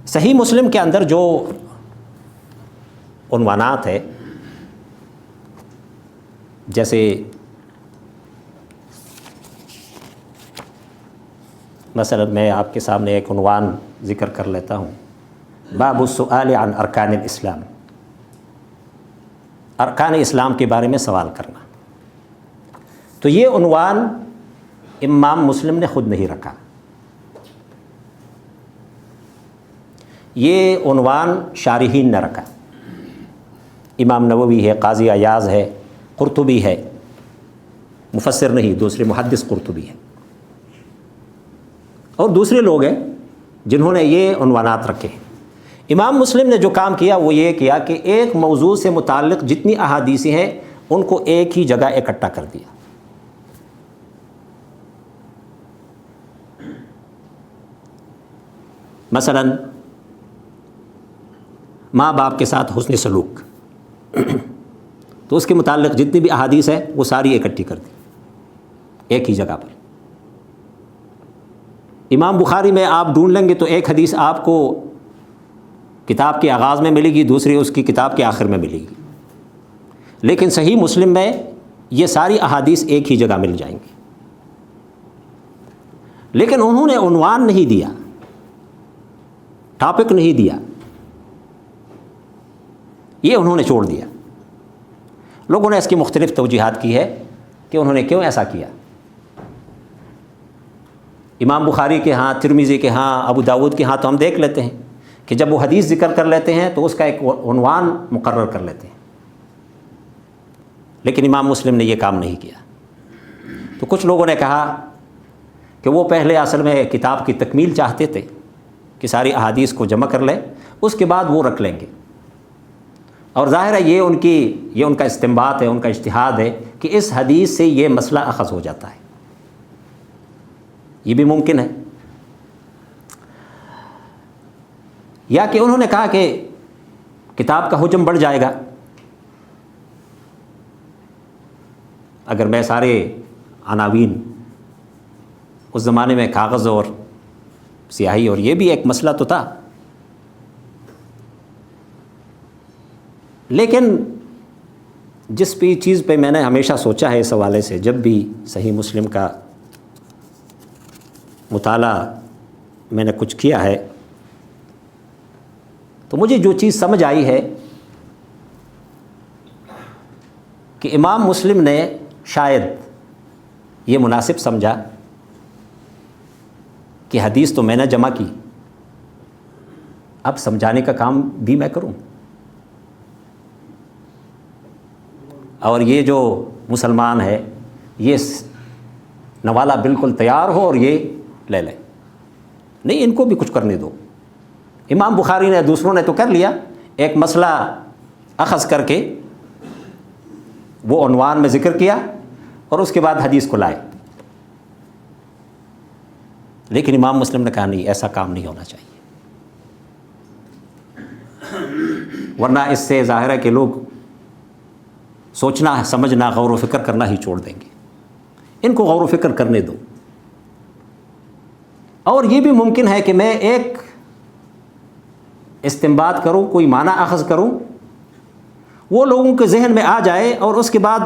صحیح مسلم کے اندر جو عنوانات ہے، جیسے مثلا میں آپ کے سامنے ایک عنوان ذکر کر لیتا ہوں، باب السؤال عن ارکان الاسلام، ارکان اسلام کے بارے میں سوال کرنا۔ تو یہ عنوان امام مسلم نے خود نہیں رکھا، یہ عنوان شارحین نے رکھا۔ امام نووی ہے، قاضی عیاض ہے، قرطبی ہے، مفسر نہیں، دوسرے محدث قرطبی ہے، اور دوسرے لوگ ہیں جنہوں نے یہ عنوانات رکھے ہیں۔ امام مسلم نے جو کام کیا وہ یہ کیا کہ ایک موضوع سے متعلق جتنی احادیث ہیں ان کو ایک ہی جگہ اکٹھا کر دیا۔ مثلا ماں باپ کے ساتھ حسن سلوک، تو اس کے متعلق جتنی بھی احادیث ہے وہ ساری اکٹھی کر دی ایک ہی جگہ پر۔ امام بخاری میں آپ ڈھونڈ لیں گے تو ایک حدیث آپ کو کتاب کے آغاز میں ملے گی، دوسری اس کی کتاب کے آخر میں ملے گی، لیکن صحیح مسلم میں یہ ساری احادیث ایک ہی جگہ مل جائیں گی۔ لیکن انہوں نے عنوان نہیں دیا، ٹاپک نہیں دیا، یہ انہوں نے چھوڑ دیا۔ لوگوں نے اس کی مختلف توجیحات کی ہے کہ انہوں نے کیوں ایسا کیا۔ امام بخاری کے ہاں، ترمذی کے ہاں، ابو داود کے ہاں تو ہم دیکھ لیتے ہیں کہ جب وہ حدیث ذکر کر لیتے ہیں تو اس کا ایک عنوان مقرر کر لیتے ہیں، لیکن امام مسلم نے یہ کام نہیں کیا۔ تو کچھ لوگوں نے کہا کہ وہ پہلے اصل میں کتاب کی تکمیل چاہتے تھے کہ ساری احادیث کو جمع کر لیں، اس کے بعد وہ رکھ لیں گے، اور ظاہر ہے یہ ان کا استنباط ہے، ان کا اجتہاد ہے کہ اس حدیث سے یہ مسئلہ اخذ ہو جاتا ہے، یہ بھی ممکن ہے۔ یا کہ انہوں نے کہا کہ کتاب کا حجم بڑھ جائے گا اگر میں سارے عناوین، اس زمانے میں کاغذ اور سیاہی اور یہ بھی ایک مسئلہ تو تھا، لیکن جس بھی چیز پہ میں نے ہمیشہ سوچا ہے اس حوالے سے، جب بھی صحیح مسلم کا مطالعہ میں نے کچھ کیا ہے تو مجھے جو چیز سمجھ آئی ہے کہ امام مسلم نے شاید یہ مناسب سمجھا کہ حدیث تو میں نے جمع کی، اب سمجھانے کا کام بھی میں کروں، اور یہ جو مسلمان ہے یہ نوالا بالکل تیار ہو اور یہ لے لیں، نہیں، ان کو بھی کچھ کرنے دو۔ امام بخاری نے، دوسروں نے تو کر لیا، ایک مسئلہ اخذ کر کے وہ عنوان میں ذکر کیا اور اس کے بعد حدیث کو لائے، لیکن امام مسلم نے کہا نہیں، ایسا کام نہیں ہونا چاہیے، ورنہ اس سے ظاہر ہے کہ لوگ سوچنا سمجھنا غور و فکر کرنا ہی چھوڑ دیں گے. ان کو غور و فکر کرنے دو. اور یہ بھی ممکن ہے کہ میں ایک استنباط کروں, کوئی معنی اخذ کروں, وہ لوگوں کے ذہن میں آ جائے اور اس کے بعد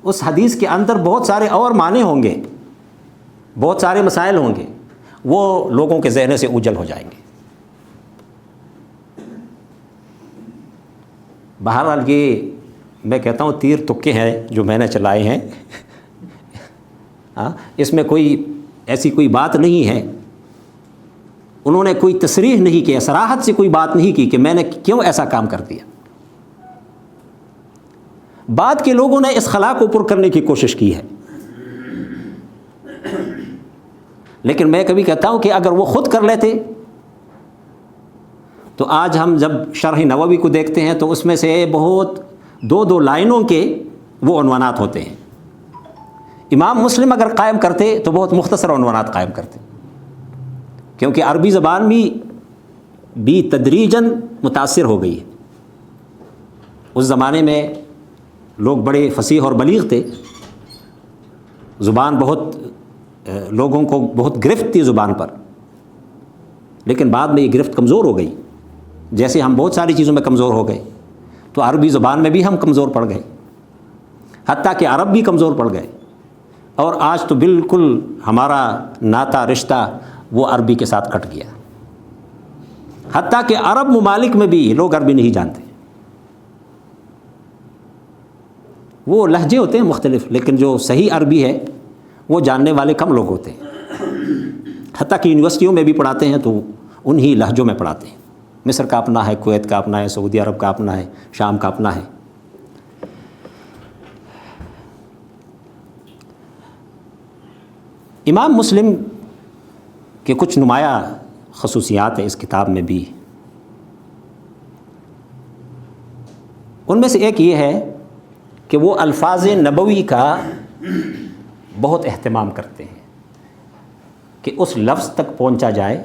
اس حدیث کے اندر بہت سارے اور معنی ہوں گے, بہت سارے مسائل ہوں گے, وہ لوگوں کے ذہن سے اوجھل ہو جائیں گے. بہرحال یہ میں کہتا ہوں تیر تکے ہیں جو میں نے چلائے ہیں, اس میں کوئی ایسی کوئی بات نہیں ہے. انہوں نے کوئی تصریح نہیں کیا, صراحت سے کوئی بات نہیں کی کہ میں نے کیوں ایسا کام کر دیا. بعد کے لوگوں نے اس خلا کو پر کرنے کی کوشش کی ہے. لیکن میں کبھی کہتا ہوں کہ اگر وہ خود کر لیتے تو آج ہم جب شرح نووی کو دیکھتے ہیں تو اس میں سے بہت دو لائنوں کے وہ عنوانات ہوتے ہیں. امام مسلم اگر قائم کرتے تو بہت مختصر عنوانات قائم کرتے, کیونکہ عربی زبان بھی تدریجاً متاثر ہو گئی ہے. اس زمانے میں لوگ بڑے فصیح اور بلیغ تھے, زبان بہت لوگوں کو بہت گرفت تھی زبان پر, لیکن بعد میں یہ گرفت کمزور ہو گئی. جیسے ہم بہت ساری چیزوں میں کمزور ہو گئے تو عربی زبان میں بھی ہم کمزور پڑ گئے, حتیٰ کہ عرب بھی کمزور پڑ گئے. اور آج تو بالکل ہمارا ناتا رشتہ وہ عربی کے ساتھ کٹ گیا. حتیٰ کہ عرب ممالک میں بھی لوگ عربی نہیں جانتے. وہ لہجے ہوتے ہیں مختلف, لیکن جو صحیح عربی ہے وہ جاننے والے کم لوگ ہوتے ہیں. حتیٰ کہ یونیورسٹیوں میں بھی پڑھاتے ہیں تو انہی لہجوں میں پڑھاتے ہیں. مصر کا اپنا ہے, کویت کا اپنا ہے, سعودی عرب کا اپنا ہے, شام کا اپنا ہے. امام مسلم کے کچھ نمایاں خصوصیات ہیں اس کتاب میں بھی. ان میں سے ایک یہ ہے کہ وہ الفاظ نبوی کا بہت اہتمام کرتے ہیں کہ اس لفظ تک پہنچا جائے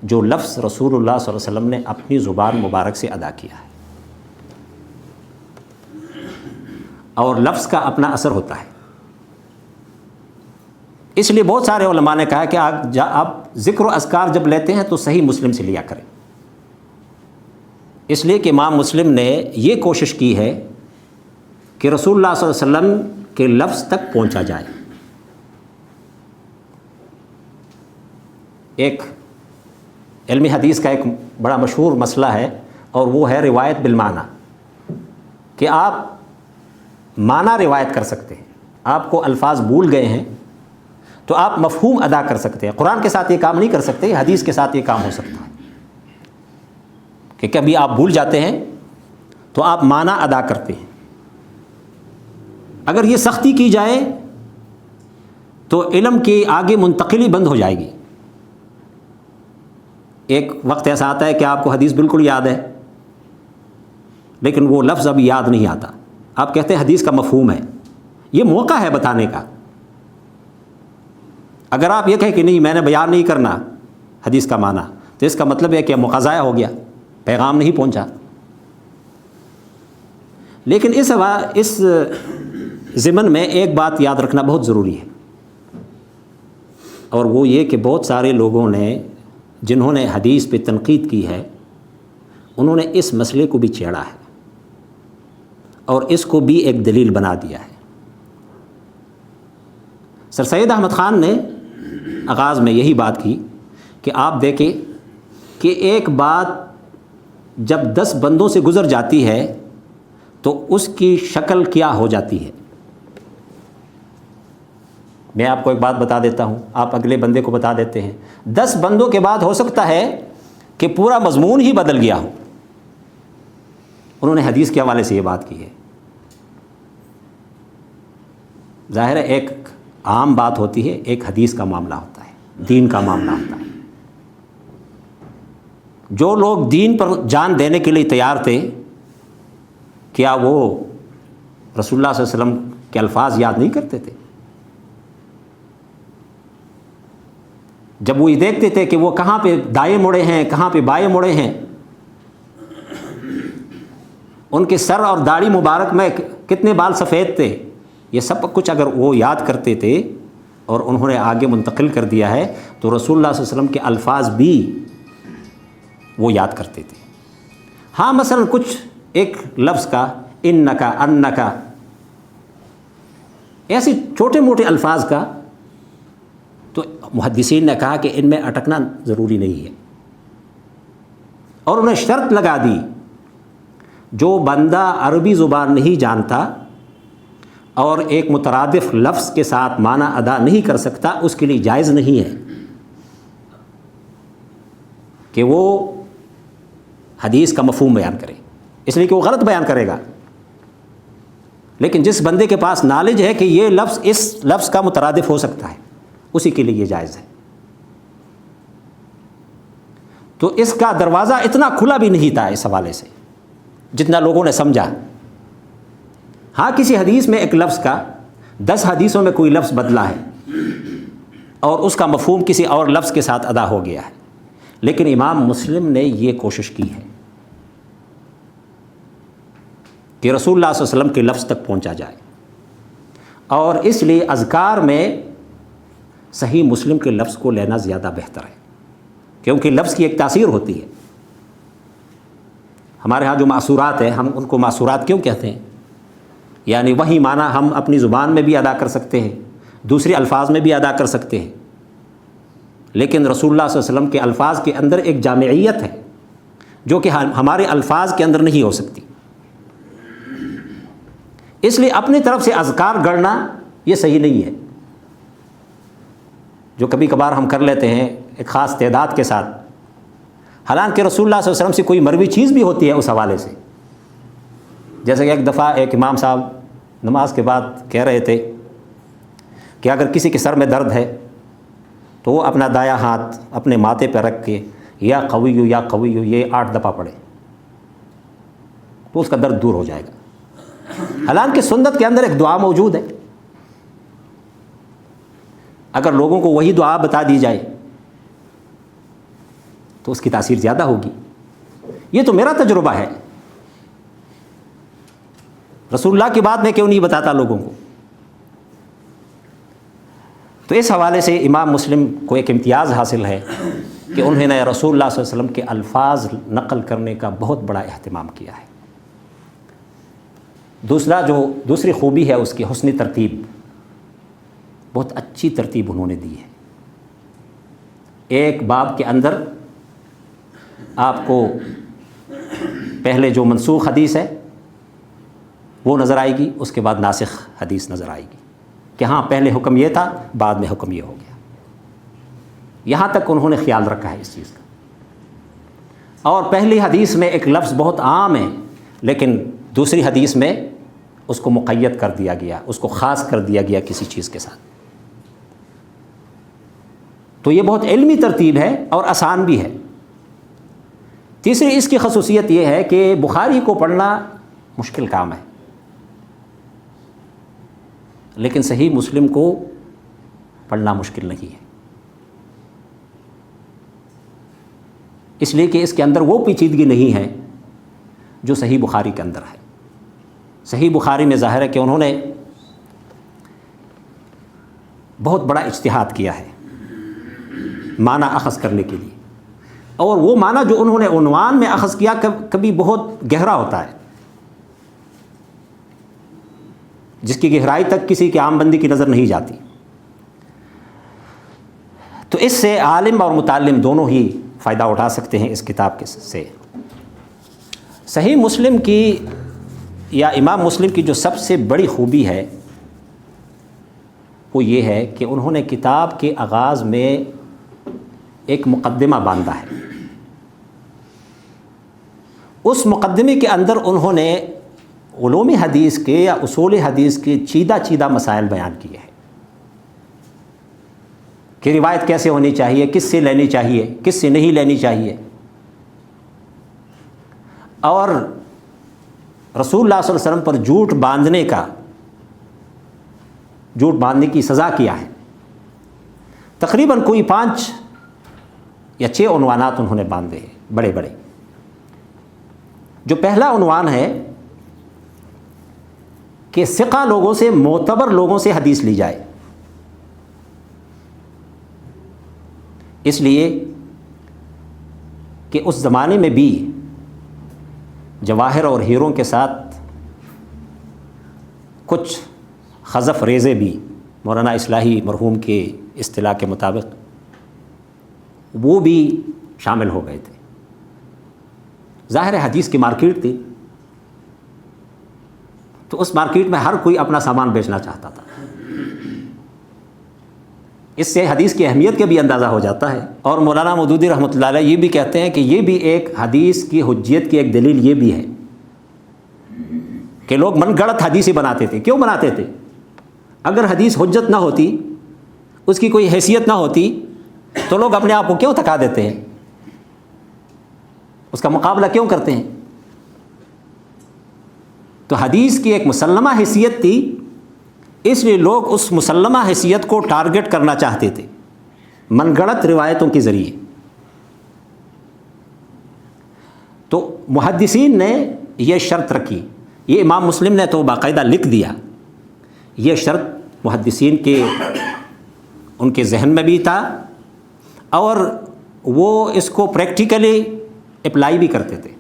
جو لفظ رسول اللہ صلی اللہ علیہ وسلم نے اپنی زبان مبارک سے ادا کیا ہے, اور لفظ کا اپنا اثر ہوتا ہے. اس لیے بہت سارے علماء نے کہا کہ آپ ذکر و اذکار جب لیتے ہیں تو صحیح مسلم سے لیا کریں. اس لیے کہ امام مسلم نے یہ کوشش کی ہے کہ رسول اللہ صلی اللہ علیہ وسلم کے لفظ تک پہنچا جائے. ایک علم حدیث کا ایک بڑا مشہور مسئلہ ہے, اور وہ ہے روایت بالمعنی, کہ آپ معنی روایت کر سکتے ہیں. آپ کو الفاظ بھول گئے ہیں تو آپ مفہوم ادا کر سکتے ہیں. قرآن کے ساتھ یہ کام نہیں کر سکتے, حدیث کے ساتھ یہ کام ہو سکتا ہے کہ کبھی آپ بھول جاتے ہیں تو آپ معنی ادا کرتے ہیں. اگر یہ سختی کی جائے تو علم کی آگے منتقلی بند ہو جائے گی. ایک وقت ایسا آتا ہے کہ آپ کو حدیث بالکل یاد ہے, لیکن وہ لفظ ابھی یاد نہیں آتا. آپ کہتے ہیں حدیث کا مفہوم ہے, یہ موقع ہے بتانے کا. اگر آپ یہ کہیں کہ نہیں میں نے بیان نہیں کرنا حدیث کا معنی, تو اس کا مطلب ہے کہ موقع ضائع ہو گیا, پیغام نہیں پہنچا. لیکن اس ضمن میں ایک بات یاد رکھنا بہت ضروری ہے, اور وہ یہ کہ بہت سارے لوگوں نے جنہوں نے حدیث پہ تنقید کی ہے انہوں نے اس مسئلے کو بھی چھیڑا ہے اور اس کو بھی ایک دلیل بنا دیا ہے. سر سید احمد خان نے آغاز میں یہی بات کی کہ آپ دیکھیں کہ ایک بات جب 10 بندوں سے گزر جاتی ہے تو اس کی شکل کیا ہو جاتی ہے. میں آپ کو ایک بات بتا دیتا ہوں, آپ اگلے بندے کو بتا دیتے ہیں. 10 بندوں کے بعد ہو سکتا ہے کہ پورا مضمون ہی بدل گیا ہو. انہوں نے حدیث کے حوالے سے یہ بات کی ہے. ظاہر ہے ایک عام بات ہوتی ہے, ایک حدیث کا معاملہ ہوتا ہے, دین کا معاملہ ہوتا ہے. جو لوگ دین پر جان دینے کے لیے تیار تھے, کیا وہ رسول اللہ صلی اللہ علیہ وسلم کے الفاظ یاد نہیں کرتے تھے؟ جب وہ یہ دیکھتے تھے کہ وہ کہاں پہ دائیں مڑے ہیں, کہاں پہ بائیں مڑے ہیں, ان کے سر اور داڑھی مبارک میں کتنے بال سفید تھے، یہ سب کچھ اگر وہ یاد کرتے تھے اور انہوں نے آگے منتقل کر دیا ہے تو رسول اللہ صلی اللہ علیہ وسلم کے الفاظ بھی وہ یاد کرتے تھے۔ ہاں مثلا کچھ ایک لفظ کا انکا انکا، ایسے چھوٹے موٹے الفاظ کا تو محدثین نے کہا کہ ان میں اٹکنا ضروری نہیں ہے، اور انہیں شرط لگا دی جو بندہ عربی زبان نہیں جانتا اور ایک مترادف لفظ کے ساتھ معنی ادا نہیں کر سکتا، اس کے لیے جائز نہیں ہے کہ وہ حدیث کا مفہوم بیان کرے، اس لیے کہ وہ غلط بیان کرے گا۔ لیکن جس بندے کے پاس نالج ہے کہ یہ لفظ اس لفظ کا مترادف ہو سکتا ہے، اسی کے لیے یہ جائز ہے۔ تو اس کا دروازہ اتنا کھلا بھی نہیں تھا اس حوالے سے جتنا لوگوں نے سمجھا۔ ہاں کسی حدیث میں ایک لفظ کا 10 حدیثوں میں کوئی لفظ بدلا ہے اور اس کا مفہوم کسی اور لفظ کے ساتھ ادا ہو گیا ہے، لیکن امام مسلم نے یہ کوشش کی ہے کہ رسول اللہ صلی اللہ علیہ وسلم کے لفظ تک پہنچا جائے، اور اس لیے اذکار میں صحیح مسلم کے لفظ کو لینا زیادہ بہتر ہے، کیونکہ لفظ کی ایک تاثیر ہوتی ہے۔ ہمارے ہاں جو معصورات ہیں، ہم ان کو معصورات کیوں کہتے ہیں؟ یعنی وہی معنی ہم اپنی زبان میں بھی ادا کر سکتے ہیں، دوسرے الفاظ میں بھی ادا کر سکتے ہیں، لیکن رسول اللہ صلی اللہ علیہ وسلم کے الفاظ کے اندر ایک جامعیت ہے جو کہ ہمارے الفاظ کے اندر نہیں ہو سکتی۔ اس لیے اپنی طرف سے اذکار گڑنا یہ صحیح نہیں ہے، جو کبھی کبھار ہم کر لیتے ہیں ایک خاص تعداد کے ساتھ، حالانکہ رسول اللہ صلی اللہ علیہ وسلم سے کوئی مروی چیز بھی ہوتی ہے اس حوالے سے۔ جیسے کہ ایک دفعہ ایک امام صاحب نماز کے بعد کہہ رہے تھے کہ اگر کسی کے سر میں درد ہے تو وہ اپنا دایاں ہاتھ اپنے ماتھے پہ رکھ کے یا قویو یا قویو یہ 8 دفعہ پڑھے تو اس کا درد دور ہو جائے گا۔ حالانکہ سنت کے اندر ایک دعا موجود ہے، اگر لوگوں کو وہی دعا بتا دی جائے تو اس کی تاثیر زیادہ ہوگی۔ یہ تو میرا تجربہ ہے، رسول اللہ کی بات میں کیوں نہیں بتاتا لوگوں کو؟ تو اس حوالے سے امام مسلم کو ایک امتیاز حاصل ہے کہ انہوں نے رسول اللہ صلی اللہ علیہ وسلم کے الفاظ نقل کرنے کا بہت بڑا اہتمام کیا ہے۔ دوسری خوبی ہے اس کی حسن ترتیب، بہت اچھی ترتیب انہوں نے دی ہے۔ ایک باب کے اندر آپ کو پہلے جو منسوخ حدیث ہے وہ نظر آئے گی، اس کے بعد ناسخ حدیث نظر آئے گی کہ ہاں پہلے حکم یہ تھا، بعد میں حکم یہ ہو گیا۔ یہاں تک انہوں نے خیال رکھا ہے اس چیز کا۔ اور پہلی حدیث میں ایک لفظ بہت عام ہے، لیکن دوسری حدیث میں اس کو مقید کر دیا گیا، اس کو خاص کر دیا گیا کسی چیز کے ساتھ۔ تو یہ بہت علمی ترتیب ہے اور آسان بھی ہے۔ تیسری اس کی خصوصیت یہ ہے کہ بخاری کو پڑھنا مشکل کام ہے، لیکن صحیح مسلم کو پڑھنا مشکل نہیں ہے، اس لیے کہ اس کے اندر وہ پیچیدگی نہیں ہے جو صحیح بخاری کے اندر ہے۔ صحیح بخاری میں ظاہر ہے کہ انہوں نے بہت بڑا اجتہاد کیا ہے معنی اخذ کرنے کے لیے، اور وہ معنی جو انہوں نے عنوان میں اخذ کیا کبھی بہت گہرا ہوتا ہے، جس کی گہرائی تک کسی کے عام بندی کی نظر نہیں جاتی۔ تو اس سے عالم اور متعلم دونوں ہی فائدہ اٹھا سکتے ہیں اس کتاب کے سے۔ صحیح مسلم کی یا امام مسلم کی جو سب سے بڑی خوبی ہے وہ یہ ہے کہ انہوں نے کتاب کے آغاز میں ایک مقدمہ باندھا ہے۔ اس مقدمے کے اندر انہوں نے علوم حدیث کے یا اصول حدیث کے چیدہ مسائل بیان کیے ہیں کہ روایت کیسے ہونی چاہیے، کس سے لینی چاہیے، کس سے نہیں لینی چاہیے، اور رسول اللہ صلی اللہ علیہ وسلم پر جھوٹ باندھنے کی سزا کیا ہے۔ تقریباً کوئی 5 یا 6 عنوانات انہوں نے باندھے ہیں بڑے بڑے۔ جو پہلا عنوان ہے کہ ثقہ لوگوں سے، معتبر لوگوں سے حدیث لی جائے. اس لیے کہ اس زمانے میں بھی جواہر اور ہیروں کے ساتھ کچھ خزف ریزے بھی مولانا اصلاحی مرحوم کے اصطلاح کے مطابق وہ بھی شامل ہو گئے تھے. ظاہر حدیث کی مارکیٹ تھی، تو اس مارکیٹ میں ہر کوئی اپنا سامان بیچنا چاہتا تھا. اس سے حدیث کی اہمیت کا بھی اندازہ ہو جاتا ہے. اور مولانا مودودی رحمۃ اللہ علیہ یہ بھی کہتے ہیں کہ یہ بھی ایک حدیث کی حجیت کی ایک دلیل یہ بھی ہے کہ لوگ من گڑت حدیثیں بناتے تھے. کیوں بناتے تھے؟ اگر حدیث حجت نہ ہوتی، اس کی کوئی حیثیت نہ ہوتی، تو لوگ اپنے آپ کو کیوں تھکا دیتے ہیں؟ اس کا مقابلہ کیوں کرتے ہیں؟ تو حدیث کی ایک مسلمہ حیثیت تھی، اس لیے لوگ اس مسلمہ حیثیت کو ٹارگٹ کرنا چاہتے تھے من گڑت روایتوں کے ذریعے. تو محدثین نے یہ شرط رکھی، یہ امام مسلم نے تو باقاعدہ لکھ دیا، یہ شرط محدثین کے ان کے ذہن میں بھی تھا اور وہ اس کو پریکٹیکلی اپلائی بھی کرتے تھے.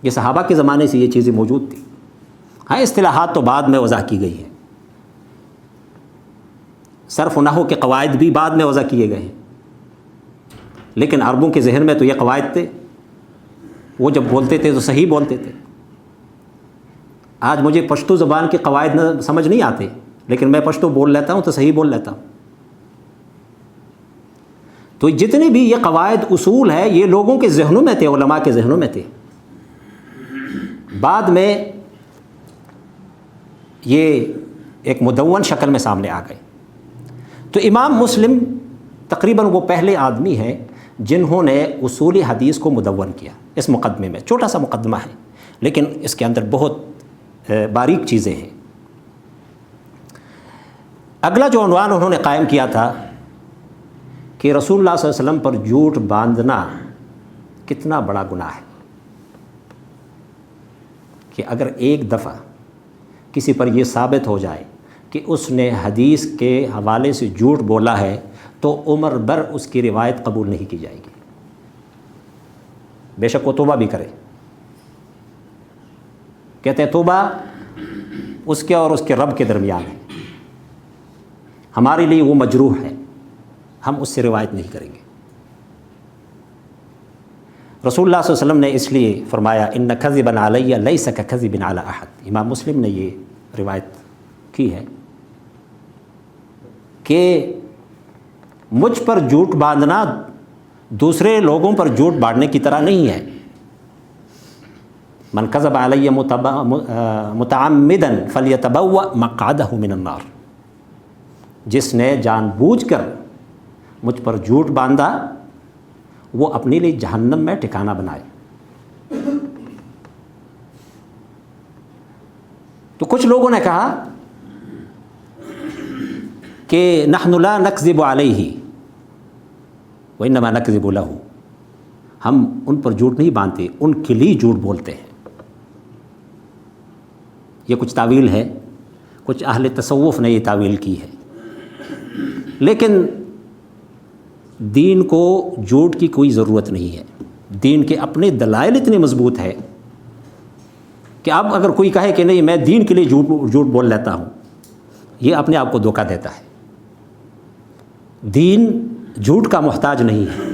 یہ صحابہ کے زمانے سے یہ چیزیں موجود تھیں. ہاں اصطلاحات تو بعد میں وضع کی گئی ہیں، صرف و نحو کے قواعد بھی بعد میں وضع کیے گئے ہیں، لیکن عربوں کے ذہن میں تو یہ قواعد تھے. وہ جب بولتے تھے تو صحیح بولتے تھے. آج مجھے پشتو زبان کے قواعد سمجھ نہیں آتے، لیکن میں پشتو بول لیتا ہوں تو صحیح بول لیتا ہوں. تو جتنے بھی یہ قواعد اصول ہے یہ لوگوں کے ذہنوں میں تھے، علماء کے ذہنوں میں تھے. بعد میں یہ ایک مدون شکل میں سامنے آ گئے. تو امام مسلم تقریباً وہ پہلے آدمی ہیں جنہوں نے اصولی حدیث کو مدون کیا. اس مقدمے میں چھوٹا سا مقدمہ ہے، لیکن اس کے اندر بہت باریک چیزیں ہیں. اگلا جو عنوان انہوں نے قائم کیا تھا کہ رسول اللہ صلی اللہ علیہ وسلم پر جھوٹ باندھنا کتنا بڑا گناہ ہے، کہ اگر ایک دفعہ کسی پر یہ ثابت ہو جائے کہ اس نے حدیث کے حوالے سے جھوٹ بولا ہے تو عمر بھر اس کی روایت قبول نہیں کی جائے گی، بے شک وہ توبہ بھی کرے. کہتے ہیں توبہ اس کے اور اس کے رب کے درمیان ہے، ہمارے لیے وہ مجروح ہے، ہم اس سے روایت نہیں کریں گے. رسول اللہ صلی اللہ علیہ وسلم نے اس لیے فرمایا ان کذبا علی لیس ککذب علی احد. امام مسلم نے یہ روایت کی ہے کہ مجھ پر جھوٹ باندھنا دوسرے لوگوں پر جھوٹ باندھنے کی طرح نہیں ہے. من کذب علی متعمدا فلیتبوأ مقعدہ من النار. جس نے جان بوجھ کر مجھ پر جھوٹ باندھا وہ اپنے لیے جہنم میں ٹھکانہ بنائے. تو کچھ لوگوں نے کہا کہ نحن لا نکذب علیہ وانما نکذب لہ، ہم ان پر جھوٹ نہیں باندھتے، ان کے لیے جھوٹ بولتے ہیں. یہ کچھ تعویل ہے، کچھ اہل تصوف نے یہ تعویل کی ہے، لیکن دین کو جھوٹ کی کوئی ضرورت نہیں ہے. دین کے اپنے دلائل اتنے مضبوط ہے کہ اب اگر کوئی کہے کہ نہیں میں دین کے لیے جھوٹ بول لیتا ہوں، یہ اپنے آپ کو دھوکہ دیتا ہے. دین جھوٹ کا محتاج نہیں ہے.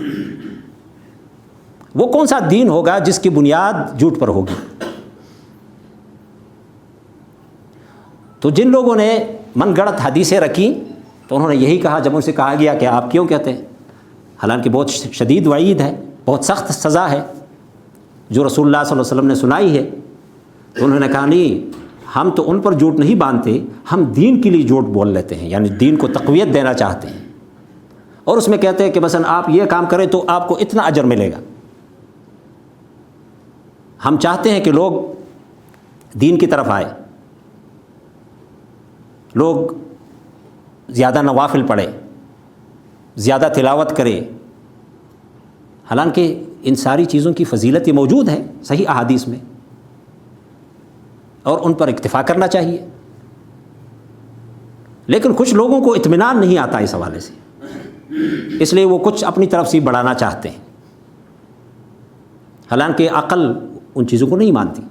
وہ کون سا دین ہوگا جس کی بنیاد جھوٹ پر ہوگی؟ تو جن لوگوں نے من گڑت حدیثیں رکھی تو انہوں نے یہی کہا جب ان سے کہا گیا کہ آپ کیوں کہتے ہیں، حالانکہ بہت شدید وعید ہے، بہت سخت سزا ہے جو رسول اللہ صلی اللہ علیہ وسلم نے سنائی ہے. تو انہوں نے کہا نہیں، ہم تو ان پر جھوٹ نہیں باندھتے، ہم دین کے لیے جھوٹ بول لیتے ہیں، یعنی دین کو تقویت دینا چاہتے ہیں. اور اس میں کہتے ہیں کہ مثلا آپ یہ کام کریں تو آپ کو اتنا اجر ملے گا. ہم چاہتے ہیں کہ لوگ دین کی طرف آئے، لوگ زیادہ نوافل پڑھے، زیادہ تلاوت کرے. حالانکہ ان ساری چیزوں کی فضیلت یہ موجود ہے صحیح احادیث میں. اور ان پر اکتفا کرنا چاہیے. لیکن کچھ لوگوں کو اطمینان نہیں آتا اس حوالے سے، اس لیے وہ کچھ اپنی طرف سے بڑھانا چاہتے ہیں، حالانکہ عقل ان چیزوں کو نہیں مانتی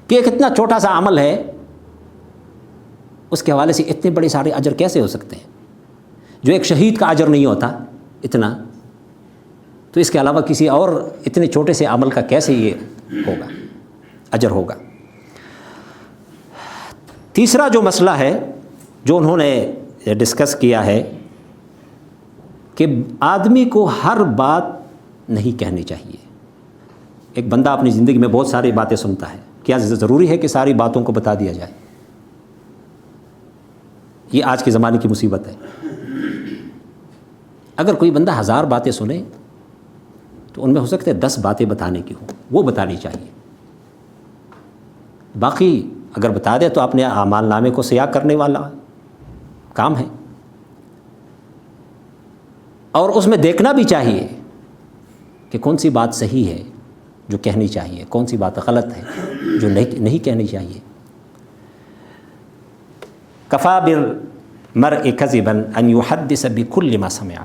کہ ایک اتنا چھوٹا سا عمل ہے، اس کے حوالے سے اتنے بڑے سارے اجر کیسے ہو سکتے ہیں؟ جو ایک شہید کا اجر نہیں ہوتا اتنا، تو اس کے علاوہ کسی اور اتنے چھوٹے سے عمل کا کیسے یہ ہوگا، اجر ہوگا. تیسرا جو مسئلہ ہے جو انہوں نے ڈسکس کیا ہے کہ آدمی کو ہر بات نہیں کہنی چاہیے. ایک بندہ اپنی زندگی میں بہت ساری باتیں سنتا ہے، کیا ضروری ہے کہ ساری باتوں کو بتا دیا جائے؟ یہ آج کے زمانے کی مصیبت ہے. اگر کوئی بندہ 1000 باتیں سنے تو ان میں ہو سکتا ہے 10 باتیں بتانے کی ہوں، وہ بتانی چاہیے. باقی اگر بتا دے تو اپنے اعمال نامے کو سیاہ کرنے والا کام ہے. اور اس میں دیکھنا بھی چاہیے کہ کون سی بات صحیح ہے جو کہنی چاہیے، کون سی بات غلط ہے جو نہیں کہنی چاہیے. کفا بالمرء کذبا ان یحدث بکل ما سمع.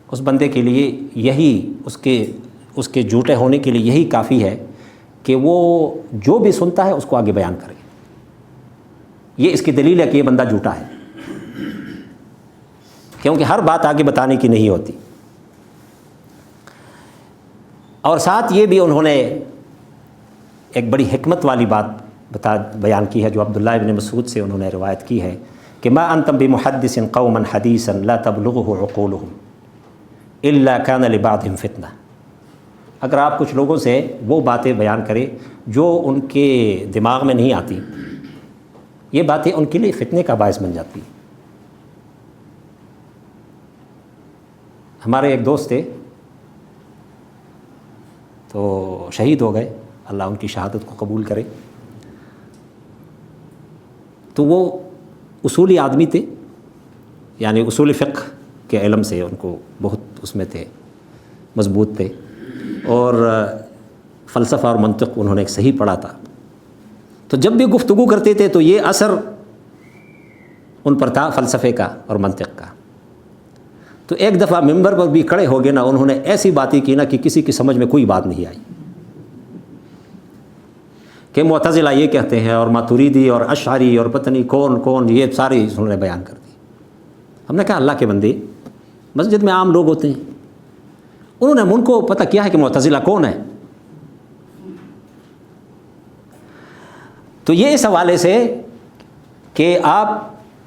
اس بندے کے لیے یہی اس کے جھوٹے ہونے کے لیے یہی کافی ہے کہ وہ جو بھی سنتا ہے اس کو آگے بیان کرے. یہ اس کی دلیل ہے کہ یہ بندہ جھوٹا ہے، کیونکہ ہر بات آگے بتانے کی نہیں ہوتی. اور ساتھ یہ بھی انہوں نے ایک بڑی حکمت والی بات بیان کی ہے جو عبداللہ ابن مسعود سے انہوں نے روایت کی ہے کہ ما انتم بمحدث قوما حدیثا لا تبلغه عقولهم الا كان لبعضهم فتنہ. اگر آپ کچھ لوگوں سے وہ باتیں بیان کریں جو ان کے دماغ میں نہیں آتی، یہ باتیں ان کے لیے فتنے کا باعث بن جاتی. ہمارے ایک دوست تھے تو شہید ہو گئے، اللہ ان کی شہادت کو قبول کرے. تو وہ اصولی آدمی تھے، یعنی اصول فقہ کے علم سے ان کو بہت اس میں تھے، مضبوط تھے، اور فلسفہ اور منطق انہوں نے ایک صحیح پڑھا تھا. تو جب بھی گفتگو کرتے تھے تو یہ اثر ان پر تھا فلسفے کا اور منطق کا. تو ایک دفعہ ممبر پر بھی کھڑے ہو گئے نا، انہوں نے ایسی باتیں کی نا کہ کسی کی سمجھ میں کوئی بات نہیں آئی، کہ معتزلہ یہ کہتے ہیں اور ماتوریدی اور اشعری اور پتہ نہیں کون یہ ساری انہوں نے بیان کر دی. ہم نے کہا اللہ کے بندے، مسجد میں عام لوگ ہوتے ہیں، انہوں نے ان کو پتہ کیا ہے کہ معتزلہ کون ہے؟ تو یہ اس حوالے سے کہ آپ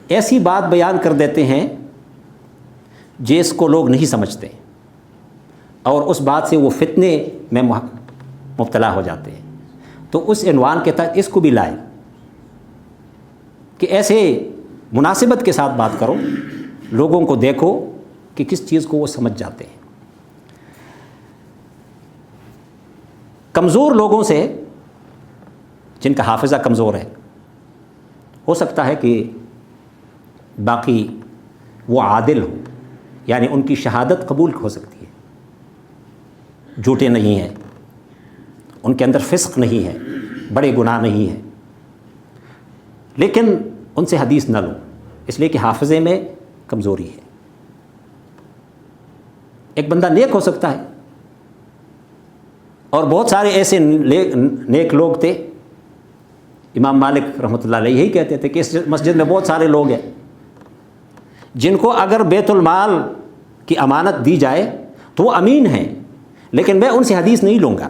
ایسی بات بیان کر دیتے ہیں جس کو لوگ نہیں سمجھتے، اور اس بات سے وہ فتنے میں مبتلا ہو جاتے ہیں. تو اس عنوان کے تحت اس کو بھی لائے کہ ایسے مناسبت کے ساتھ بات کرو، لوگوں کو دیکھو کہ کس چیز کو وہ سمجھ جاتے ہیں. کمزور لوگوں سے، جن کا حافظہ کمزور ہے، ہو سکتا ہے کہ باقی وہ عادل ہو، یعنی ان کی شہادت قبول ہو سکتی ہے، جھوٹے نہیں ہیں، ان کے اندر فسق نہیں ہے، بڑے گناہ نہیں ہیں، لیکن ان سے حدیث نہ لو، اس لیے کہ حافظے میں کمزوری ہے. ایک بندہ نیک ہو سکتا ہے، اور بہت سارے ایسے نیک لوگ تھے. امام مالک رحمۃ اللہ علیہ یہی کہتے تھے کہ اس مسجد میں بہت سارے لوگ ہیں جن کو اگر بیت المال کی امانت دی جائے تو وہ امین ہیں، لیکن میں ان سے حدیث نہیں لوں گا،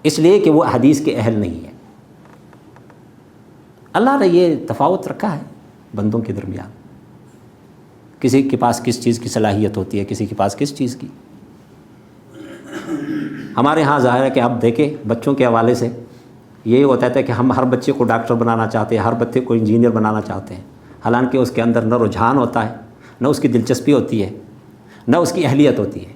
اس لیے کہ وہ حدیث کے اہل نہیں ہیں. اللہ نے یہ تفاوت رکھا ہے بندوں کے درمیان، کسی کے پاس کس چیز کی صلاحیت ہوتی ہے، کسی کے پاس کس چیز کی. ہمارے ہاں ظاہر ہے کہ آپ دیکھیں بچوں کے حوالے سے یہی ہوتا ہے کہ ہم ہر بچے کو ڈاکٹر بنانا چاہتے ہیں، ہر بچے کو انجینئر بنانا چاہتے ہیں، حالانکہ اس کے اندر نہ رجحان ہوتا ہے، نہ اس کی دلچسپی ہوتی ہے، نہ اس کی اہلیت ہوتی ہے.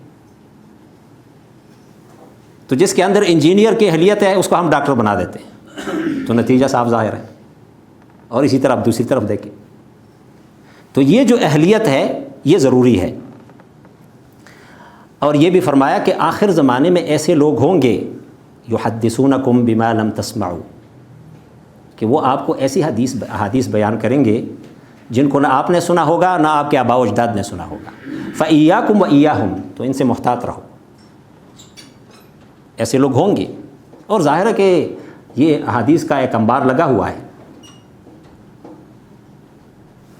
تو جس کے اندر انجینئر کی اہلیت ہے اس کو ہم ڈاکٹر بنا دیتے ہیں، تو نتیجہ صاف ظاہر ہے. اور اسی طرح آپ دوسری طرف دیکھیں تو یہ جو اہلیت ہے یہ ضروری ہے. اور یہ بھی فرمایا کہ آخر زمانے میں ایسے لوگ ہوں گے یحدثونکم بما لم تسمعوا، کہ وہ آپ کو ایسی حدیث بیان کریں گے جن کو نہ آپ نے سنا ہوگا نہ آپ کے آباء و اجداد نے سنا ہوگا. فَإِيَّاكُمْ وَإِيَّاهُمْ، تو ان سے محتاط رہو. ایسے لوگ ہوں گے، اور ظاہر ہے کہ یہ احادیث کا ایک انبار لگا ہوا ہے.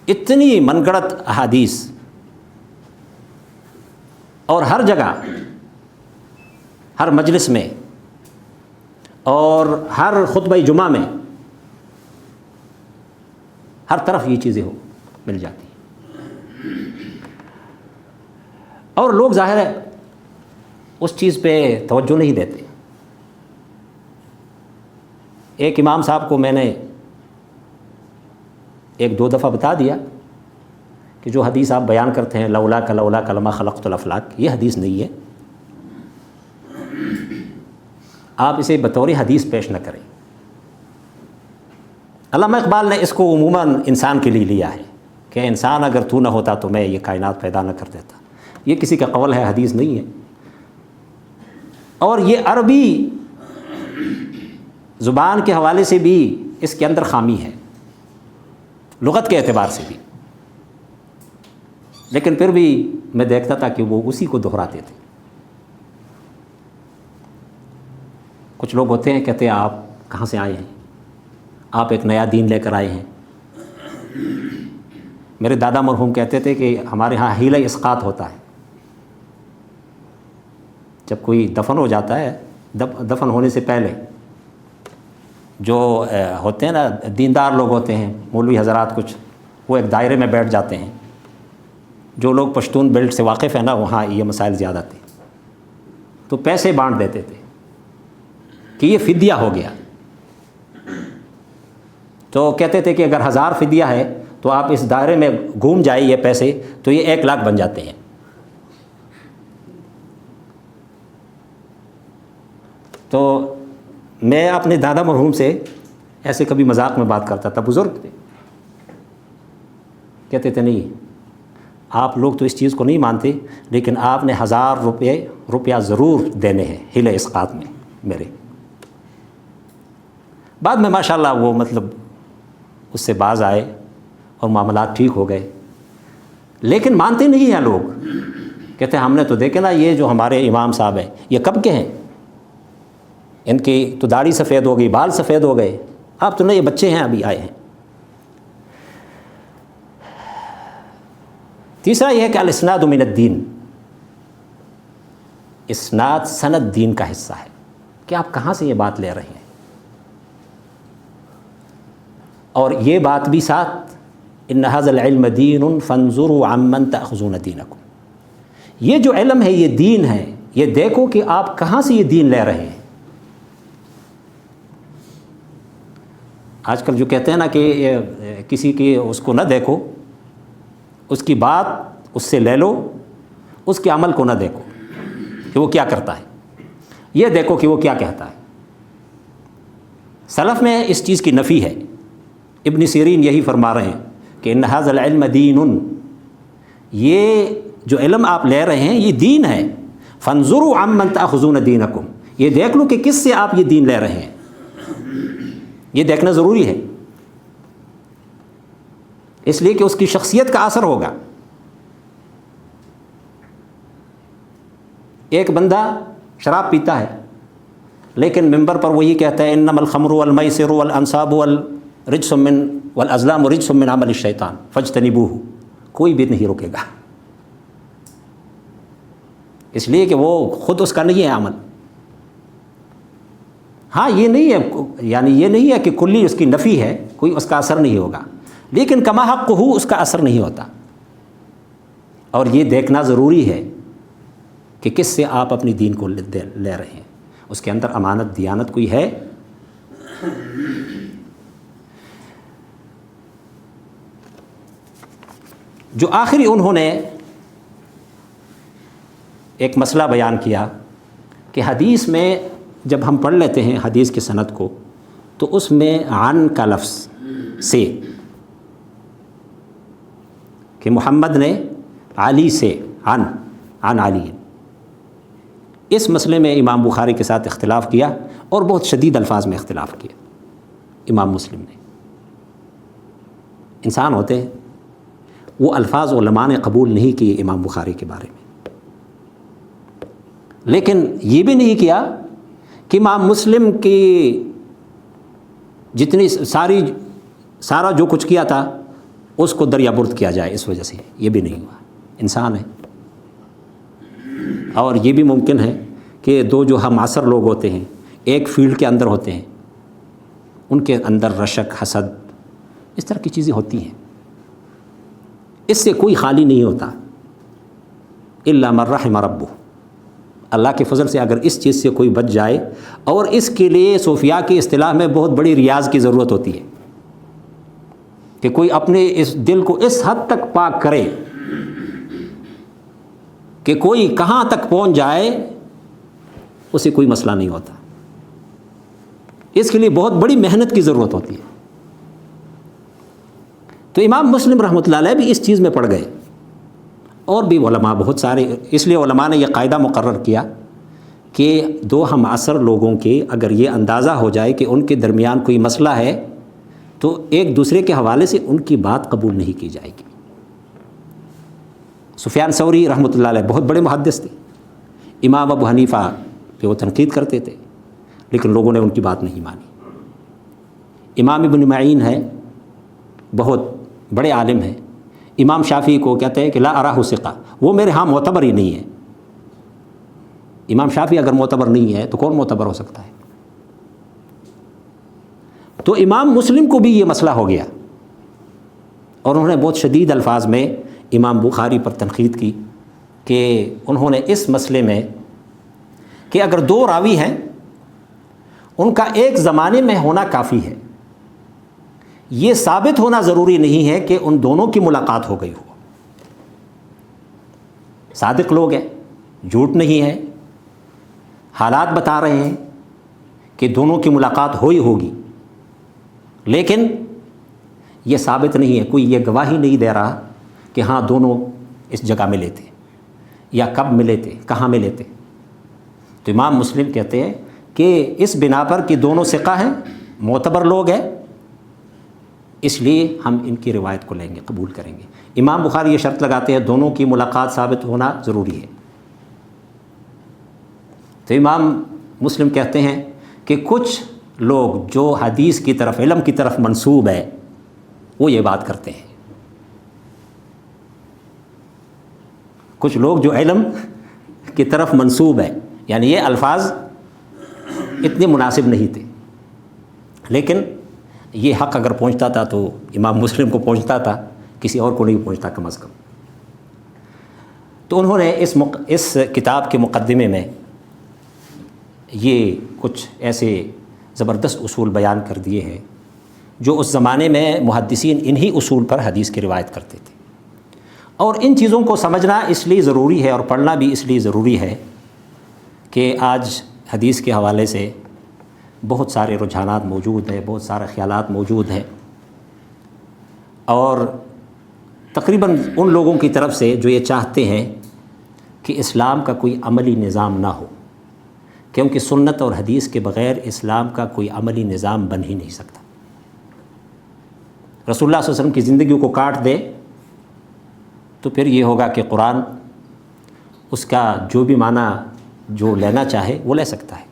اتنی من گڑت احادیث، اور ہر جگہ، ہر مجلس میں اور ہر خطبہ جمعہ میں ہر طرف یہ چیزیں مل جاتی ہیں. اور لوگ ظاہر ہے اس چیز پہ توجہ نہیں دیتے. ایک امام صاحب کو میں نے ایک دو دفعہ بتا دیا کہ جو حدیث آپ بیان کرتے ہیں لولا لما خلقت الافلاک، یہ حدیث نہیں ہے، آپ اسے بطور حدیث پیش نہ کریں. علامہ اقبال نے اس کو عموماً انسان کے لیے لیا ہے کہ انسان اگر تو نہ ہوتا تو میں یہ کائنات پیدا نہ کر دیتا. یہ کسی کا قول ہے، حدیث نہیں ہے. اور یہ عربی زبان کے حوالے سے بھی اس کے اندر خامی ہے، لغت کے اعتبار سے بھی. لیکن پھر بھی میں دیکھتا تھا کہ وہ اسی کو دہراتے تھے. کچھ لوگ ہوتے ہیں کہتے ہیں آپ کہاں سے آئے ہیں، آپ ایک نیا دین لے کر آئے ہیں. میرے دادا مرحوم کہتے تھے کہ ہمارے ہاں حیلہ اسقاط ہوتا ہے. جب کوئی دفن ہو جاتا ہے، دفن ہونے سے پہلے جو ہوتے ہیں نا دیندار لوگ ہوتے ہیں، مولوی حضرات کچھ، وہ ایک دائرے میں بیٹھ جاتے ہیں. جو لوگ پشتون بیلٹ سے واقف ہیں نا، وہاں یہ مسائل زیادہ تھے، تو پیسے بانٹ دیتے تھے کہ یہ فدیہ ہو گیا. تو کہتے تھے کہ اگر 1000 فدیہ ہے تو آپ اس دائرے میں گھوم جائیں یہ پیسے تو یہ 1 لاکھ بن جاتے ہیں. تو میں اپنے دادا مرحوم سے ایسے کبھی مذاق میں بات کرتا تھا. بزرگ تھے، کہتے تھے نہیں، آپ لوگ تو اس چیز کو نہیں مانتے، لیکن آپ نے 1000 روپیہ ضرور دینے ہیں حیلہ اسقاط میں میرے. بعد میں ماشاءاللہ وہ مطلب اس سے باز آئے اور معاملات ٹھیک ہو گئے. لیکن مانتے نہیں ہیں لوگ. کہتے ہیں ہم نے تو دیکھے نا یہ جو ہمارے امام صاحب ہیں یہ کب کے ہیں، ان کی تو داڑھی سفید ہو گئی، بال سفید ہو گئے، آپ تو نہیں، یہ بچے ہیں ابھی آئے ہیں. تیسرا یہ ہے کہ الاسناد من الدین، اسناد سند دین کا حصہ ہے کہ آپ کہاں سے یہ بات لے رہے ہیں. اور یہ بات بھی ساتھ ان ھذا العلم دین فانظروا عمن تأخذون دینکم، یہ جو علم ہے یہ دین ہے، یہ دیکھو کہ آپ کہاں سے یہ دین لے رہے ہیں. آج کل جو کہتے ہیں نا کہ کسی کی اس کو نہ دیکھو، اس کی بات اس سے لے لو، اس کے عمل کو نہ دیکھو کہ وہ کیا کرتا ہے، یہ دیکھو کہ وہ کیا کہتا ہے. سلف میں اس چیز کی نفی ہے. ابن سیرین یہی فرما رہے ہیں کہ ان ھذا العلم دین، یہ جو علم آپ لے رہے ہیں یہ دین ہے. فانظروا عمن تأخذون دینکم، یہ دیکھ لو کہ کس سے آپ یہ دین لے رہے ہیں. یہ دیکھنا ضروری ہے، اس لیے کہ اس کی شخصیت کا اثر ہوگا. ایک بندہ شراب پیتا ہے لیکن ممبر پر وہی کہتا ہے انما الخمر والمیسر والانصاب والرجس من والازلام رجس من عمل الشیطان فاجتنبوہ. کوئی بھی نہیں روکے گا، اس لیے کہ وہ خود اس کا نہیں ہے عمل. ہاں یہ نہیں ہے، یعنی یہ نہیں ہے کہ کلی اس کی نفی ہے، کوئی اس کا اثر نہیں ہوگا، لیکن کما حق ہو اس کا اثر نہیں ہوتا. اور یہ دیکھنا ضروری ہے کہ کس سے آپ اپنی دین کو لے رہے ہیں، اس کے اندر امانت دیانت کوئی ہے. جو آخری انہوں نے ایک مسئلہ بیان کیا کہ حدیث میں جب ہم پڑھ لیتے ہیں حدیث کی سند کو تو اس میں عن کا لفظ سے، کہ محمد نے علی سے عن علی، اس مسئلے میں امام بخاری کے ساتھ اختلاف کیا اور بہت شدید الفاظ میں اختلاف کیا امام مسلم نے۔ انسان ہوتے ہیں، وہ الفاظ علماء نے قبول نہیں کیے امام بخاری کے بارے میں، لیکن یہ بھی نہیں کیا کہ امام مسلم کی جتنی سارا جو کچھ کیا تھا اس کو دریا برد کیا جائے اس وجہ سے، یہ بھی نہیں ہوا۔ انسان ہے، اور یہ بھی ممکن ہے کہ دو جو ہم عصر لوگ ہوتے ہیں، ایک فیلڈ کے اندر ہوتے ہیں، ان کے اندر رشک، حسد، اس طرح کی چیزیں ہوتی ہیں، اس سے کوئی خالی نہیں ہوتا الا من رحم ربہ۔ اللہ کے فضل سے اگر اس چیز سے کوئی بچ جائے، اور اس کے لیے صوفیاء کی اصطلاح میں بہت بڑی ریاض کی ضرورت ہوتی ہے کہ کوئی اپنے اس دل کو اس حد تک پاک کرے کہ کوئی کہاں تک پہنچ جائے اسے کوئی مسئلہ نہیں ہوتا۔ اس کے لیے بہت بڑی محنت کی ضرورت ہوتی ہے۔ تو امام مسلم رحمۃ اللہ علیہ بھی اس چیز میں پڑ گئے، اور بھی علماء بہت سارے۔ اس لیے علماء نے یہ قاعدہ مقرر کیا کہ دو ہم عصر لوگوں کے اگر یہ اندازہ ہو جائے کہ ان کے درمیان کوئی مسئلہ ہے تو ایک دوسرے کے حوالے سے ان کی بات قبول نہیں کی جائے گی۔ سفیان ثوری رحمۃ اللہ علیہ بہت بڑے محدث تھے، امام ابو حنیفہ پہ وہ تنقید کرتے تھے، لیکن لوگوں نے ان کی بات نہیں مانی۔ امام ابن معین ہے، بہت بڑے عالم ہیں، امام شافعی کو کہتے ہیں کہ لا اراه ثقہ، وہ میرے ہاں معتبر ہی نہیں ہے۔ امام شافعی اگر معتبر نہیں ہے تو کون معتبر ہو سکتا ہے؟ تو امام مسلم کو بھی یہ مسئلہ ہو گیا، اور انہوں نے بہت شدید الفاظ میں امام بخاری پر تنقید کی کہ انہوں نے اس مسئلے میں کہ اگر دو راوی ہیں ان کا ایک زمانے میں ہونا کافی ہے، یہ ثابت ہونا ضروری نہیں ہے کہ ان دونوں کی ملاقات ہو گئی ہو۔ صادق لوگ ہیں، جھوٹ نہیں ہے، حالات بتا رہے ہیں کہ دونوں کی ملاقات ہوئی ہوگی، لیکن یہ ثابت نہیں ہے، کوئی یہ گواہی نہیں دے رہا کہ ہاں دونوں اس جگہ ملے تھے، یا کب ملے تھے، کہاں ملے تھے۔ تو امام مسلم کہتے ہیں کہ اس بنا پر کہ دونوں ثقہ ہیں، معتبر لوگ ہیں، اس لیے ہم ان کی روایت کو لیں گے، قبول کریں گے۔ امام بخاری یہ شرط لگاتے ہیں دونوں کی ملاقات ثابت ہونا ضروری ہے۔ تو امام مسلم کہتے ہیں کہ کچھ لوگ جو حدیث کی طرف، علم کی طرف منسوب ہے، وہ یہ بات کرتے ہیں۔ کچھ لوگ جو علم کی طرف منسوب ہے، یعنی یہ الفاظ اتنے مناسب نہیں تھے، لیکن یہ حق اگر پہنچتا تھا تو امام مسلم کو پہنچتا تھا، کسی اور کو نہیں پہنچتا کم از کم۔ تو انہوں نے اس کتاب کے مقدمے میں یہ کچھ ایسے زبردست اصول بیان کر دیے ہیں جو اس زمانے میں محدثین انہی اصول پر حدیث کی روایت کرتے تھے، اور ان چیزوں کو سمجھنا اس لیے ضروری ہے اور پڑھنا بھی اس لیے ضروری ہے کہ آج حدیث کے حوالے سے بہت سارے رجحانات موجود ہیں، بہت سارے خیالات موجود ہیں، اور تقریباً ان لوگوں کی طرف سے جو یہ چاہتے ہیں کہ اسلام کا کوئی عملی نظام نہ ہو، کیونکہ سنت اور حدیث کے بغیر اسلام کا کوئی عملی نظام بن ہی نہیں سکتا۔ رسول اللہ صلی اللہ علیہ وسلم کی زندگی کو کاٹ دے تو پھر یہ ہوگا کہ قرآن اس کا جو بھی معنی جو لینا چاہے وہ لے سکتا ہے۔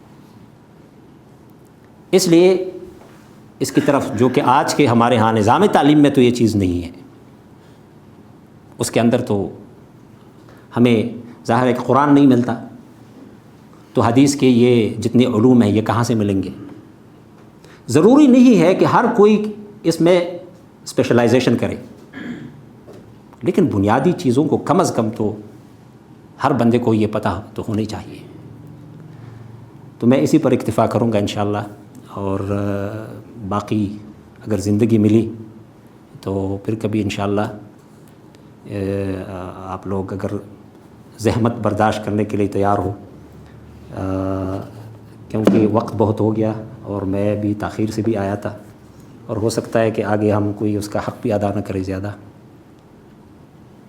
اس لیے اس کی طرف جو کہ آج کے ہمارے ہاں نظام تعلیم میں تو یہ چیز نہیں ہے، اس کے اندر تو ہمیں ظاہر ہے کہ قرآن نہیں ملتا، تو حدیث کے یہ جتنے علوم ہیں یہ کہاں سے ملیں گے؟ ضروری نہیں ہے کہ ہر کوئی اس میں اسپیشلائزیشن کرے، لیکن بنیادی چیزوں کو کم از کم تو ہر بندے کو یہ پتہ تو ہونی چاہیے۔ تو میں اسی پر اکتفا کروں گا انشاءاللہ، اور باقی اگر زندگی ملی تو پھر کبھی انشاءاللہ آپ لوگ اگر زحمت برداشت کرنے کے لیے تیار ہو، کیونکہ وقت بہت ہو گیا اور میں بھی تاخیر سے بھی آیا تھا، اور ہو سکتا ہے کہ آگے ہم کوئی اس کا حق بھی ادا نہ کرے زیادہ،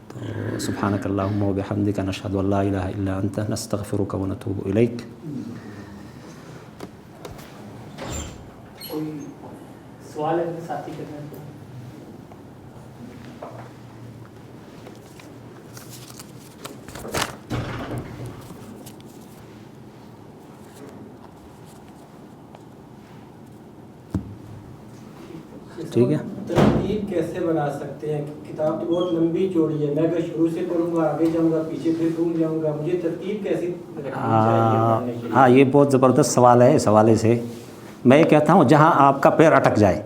تو سبحانک اللہم و بحمدک نشہد ان لا الہ الا انت نستغفرک و نتوب الیک. کوئی سوال ہے ساتھی کرنے کو؟ ٹھیک ہے. ترتیب کیسے بنا سکتے ہیں؟ کتاب تو بہت لمبی چوڑی ہے، میں اگر شروع سے پڑھوں گا آگے جاؤں گا پیچھے پھر بھول جاؤں گا، مجھے ترتیب کیسی رکھنی چاہیے؟ ہاں یہ بہت زبردست سوال ہے. اس حوالے سے میں یہ کہتا ہوں جہاں آپ کا پیر اٹک جائے،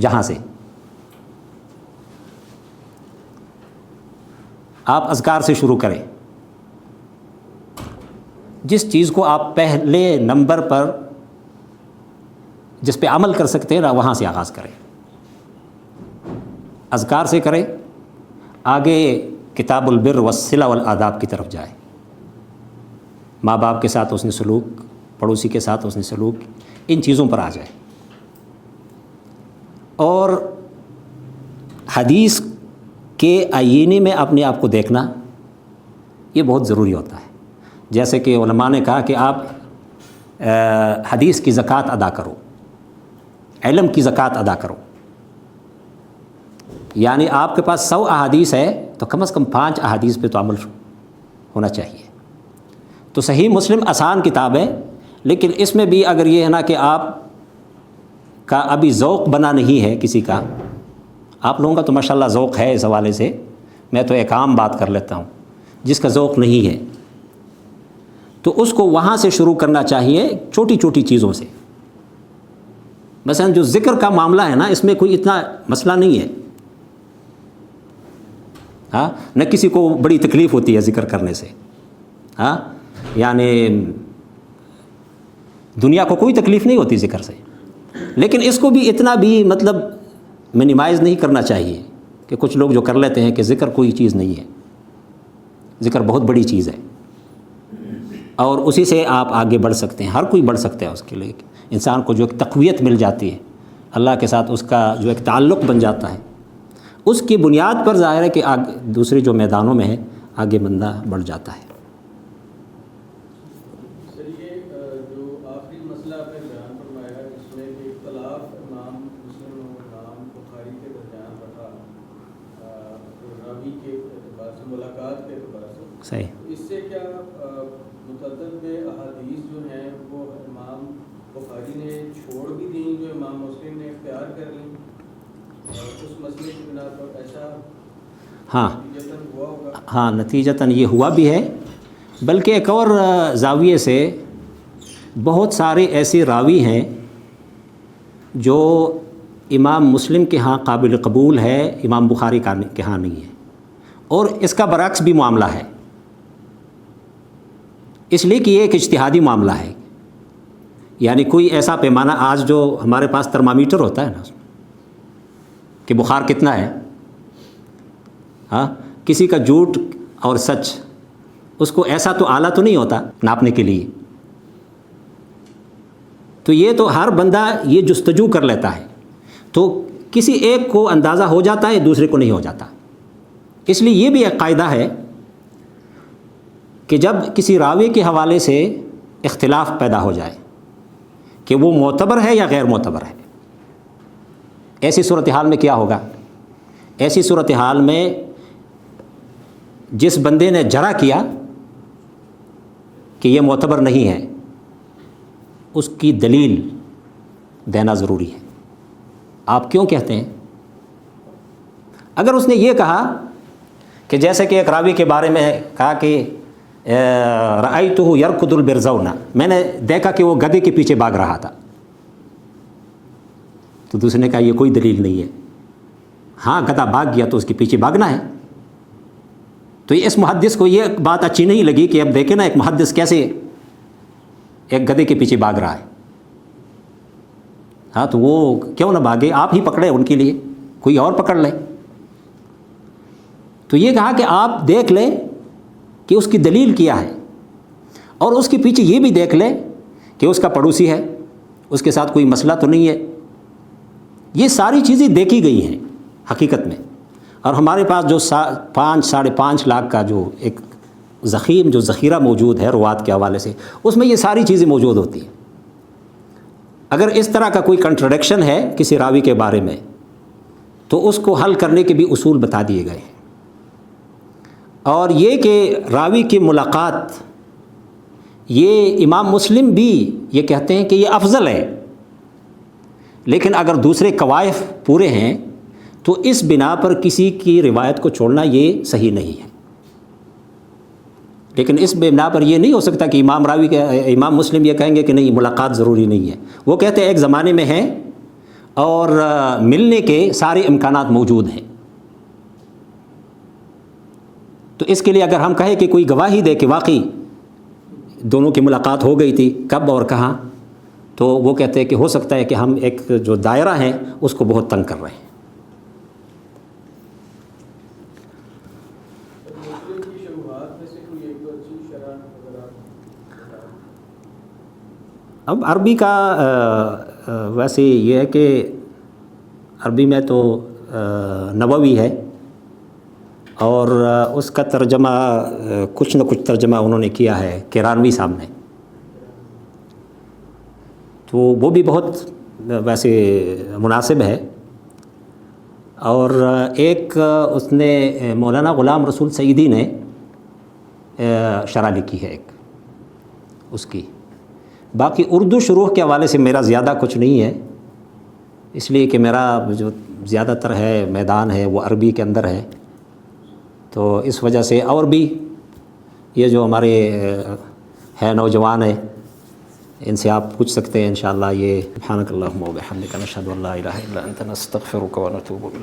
جہاں سے آپ اذکار سے شروع کریں. جس چیز کو آپ پہلے نمبر پر جس پہ عمل کر سکتے ہیں نا وہاں سے آغاز کریں، اذکار سے کریں، آگے کتاب البر والصلہ والآداب کی طرف جائے. ماں باپ کے ساتھ حسن سلوک، پڑوسی کے ساتھ حسن سلوک، ان چیزوں پر آ جائے. اور حدیث کے آئینے میں اپنے آپ کو دیکھنا یہ بہت ضروری ہوتا ہے. جیسے کہ علماء نے کہا کہ آپ حدیث کی زکوٰۃ ادا کرو، علم کی زکوٰۃ ادا کرو. یعنی آپ کے پاس 100 احادیث ہے تو کم از کم 5 احادیث پہ تو عمل ہونا چاہیے. تو صحیح مسلم آسان کتاب ہے، لیکن اس میں بھی اگر یہ ہے نا کہ آپ کا ابھی ذوق بنا نہیں ہے کسی کا، آپ لوگوں کا تو ماشاءاللہ ذوق ہے اس حوالے سے، میں تو ایک عام بات کر لیتا ہوں، جس کا ذوق نہیں ہے تو اس کو وہاں سے شروع کرنا چاہیے، چھوٹی چھوٹی چیزوں سے. مثلا جو ذکر کا معاملہ ہے نا اس میں کوئی اتنا مسئلہ نہیں ہے. ہاں نہ کسی کو بڑی تکلیف ہوتی ہے ذکر کرنے سے. ہاں یعنی دنیا کو کوئی تکلیف نہیں ہوتی ذکر سے، لیکن اس کو بھی اتنا بھی مطلب منیمائز نہیں کرنا چاہیے کہ کچھ لوگ جو کر لیتے ہیں کہ ذکر کوئی چیز نہیں ہے. ذکر بہت بڑی چیز ہے اور اسی سے آپ آگے بڑھ سکتے ہیں. ہر کوئی بڑھ سکتا ہے. اس کے لیے انسان کو جو ایک تقویت مل جاتی ہے اللہ کے ساتھ، اس کا جو ایک تعلق بن جاتا ہے، اس کی بنیاد پر ظاہر ہے کہ دوسرے جو میدانوں میں ہے آگے بندہ بڑھ جاتا ہے. سر یہ جو آخری مسئلہ آپ نے بیان فرمایا جس میں کہ اختلاف امام مسلم و امام بخاری کے درمیان رہا راوی کے اعتبار سے، ملاقات کے اعتبار سے، صحیح. اس سے کیا متعدد احادیث جو ہیں وہ امام بخاری نے چھوڑ بھی دیں جو امام مسلم نے اختیار کر لیں اس مسئلے کی بنا پر؟ ایسا ہاں نتیجتاً ہوا ہوگا؟ ہاں نتیجتاً یہ ہوا بھی ہے، بلکہ ایک اور زاویے سے بہت سارے ایسے راوی ہیں جو امام مسلم کے ہاں قابل قبول ہے، امام بخاری کے ہاں نہیں ہے. اور اس کا برعکس بھی معاملہ ہے، اس لیے کہ یہ ایک اجتہادی معاملہ ہے. یعنی کوئی ایسا پیمانہ، آج جو ہمارے پاس ترمامیٹر ہوتا ہے نا کہ بخار کتنا ہے، ہاں کسی کا جھوٹ اور سچ، اس کو ایسا تو آلہ تو نہیں ہوتا ناپنے کے لیے. تو یہ تو ہر بندہ یہ جستجو کر لیتا ہے، تو کسی ایک کو اندازہ ہو جاتا ہے دوسرے کو نہیں ہو جاتا. اس لیے یہ بھی ایک قاعدہ ہے کہ جب کسی راوی کے حوالے سے اختلاف پیدا ہو جائے کہ وہ معتبر ہے یا غیر معتبر ہے، ایسی صورتحال میں کیا ہوگا؟ ایسی صورتحال میں جس بندے نے جرح کیا کہ یہ معتبر نہیں ہے، اس کی دلیل دینا ضروری ہے. آپ کیوں کہتے ہیں؟ اگر اس نے یہ کہا کہ جیسے کہ ایک راوی کے بارے میں کہا کہ رأیتہ یرکض البرزون، میں نے دیکھا کہ وہ گدھے کے پیچھے بھاگ رہا تھا، تو دوسرے نے کہا یہ کوئی دلیل نہیں ہے. ہاں گدھا بھاگ گیا تو اس کے پیچھے بھاگنا ہے. تو اس محدث کو یہ بات اچھی نہیں لگی کہ اب دیکھیں نا ایک محدث کیسے ایک گدھے کے پیچھے بھاگ رہا ہے. ہاں تو وہ کیوں نہ بھاگے، آپ ہی پکڑے ان کے لیے، کوئی اور پکڑ لے. تو یہ کہا کہ آپ دیکھ لیں کہ اس کی دلیل کیا ہے، اور اس کے پیچھے یہ بھی دیکھ لیں کہ اس کا پڑوسی ہے، اس کے ساتھ کوئی مسئلہ تو نہیں ہے. یہ ساری چیزیں دیکھی گئی ہیں حقیقت میں. اور ہمارے پاس جو 5-5.5 لاکھ کا جو ایک ذخیرہ موجود ہے روات کے حوالے سے، اس میں یہ ساری چیزیں موجود ہوتی ہیں۔ اگر اس طرح کا کوئی کنٹرڈکشن ہے کسی راوی کے بارے میں تو اس کو حل کرنے کے بھی اصول بتا دیے گئے ہیں۔ اور یہ کہ راوی کی ملاقات، یہ امام مسلم بھی یہ کہتے ہیں کہ یہ افضل ہے، لیکن اگر دوسرے قوائف پورے ہیں تو اس بنا پر کسی کی روایت کو چھوڑنا یہ صحیح نہیں ہے۔ لیکن اس بنا پر یہ نہیں ہو سکتا کہ امام مسلم یہ کہیں گے کہ نہیں ملاقات ضروری نہیں ہے۔ وہ کہتے ہیں ایک زمانے میں ہے اور ملنے کے سارے امکانات موجود ہیں، تو اس کے لیے اگر ہم کہیں کہ کوئی گواہی دے کہ واقعی دونوں کی ملاقات ہو گئی تھی، کب اور کہاں، تو وہ کہتے ہیں کہ ہو سکتا ہے کہ ہم ایک جو دائرہ ہے اس کو بہت تنگ کر رہے ہیں۔ مسلم کی شروحات میں سے کوئی ایک تو اچھی شرح اگر آپ بتائیں۔ اب عربی کا ویسے یہ ہے کہ عربی میں تو نووی ہے، اور اس کا ترجمہ کچھ نہ کچھ ترجمہ انہوں نے کیا ہے کیرانوی صاحب نے، تو وہ بھی بہت ویسے مناسب ہے۔ اور ایک اس نے مولانا غلام رسول سعیدی نے شرح لکھی ہے ایک اس کی۔ باقی اردو شروح کے حوالے سے میرا زیادہ کچھ نہیں ہے، اس لیے کہ میرا جو زیادہ تر ہے میدان ہے وہ عربی کے اندر ہے، تو اس وجہ سے اور بھی یہ جو ہمارے ہے نوجوان ہیں ان سے آپ پوچھ سکتے ہیں انشاءاللہ۔ یہ سبحانک اللہم و بحمدک نشہد ان لا الہ الا انت نستغفرک و نتوب الیک۔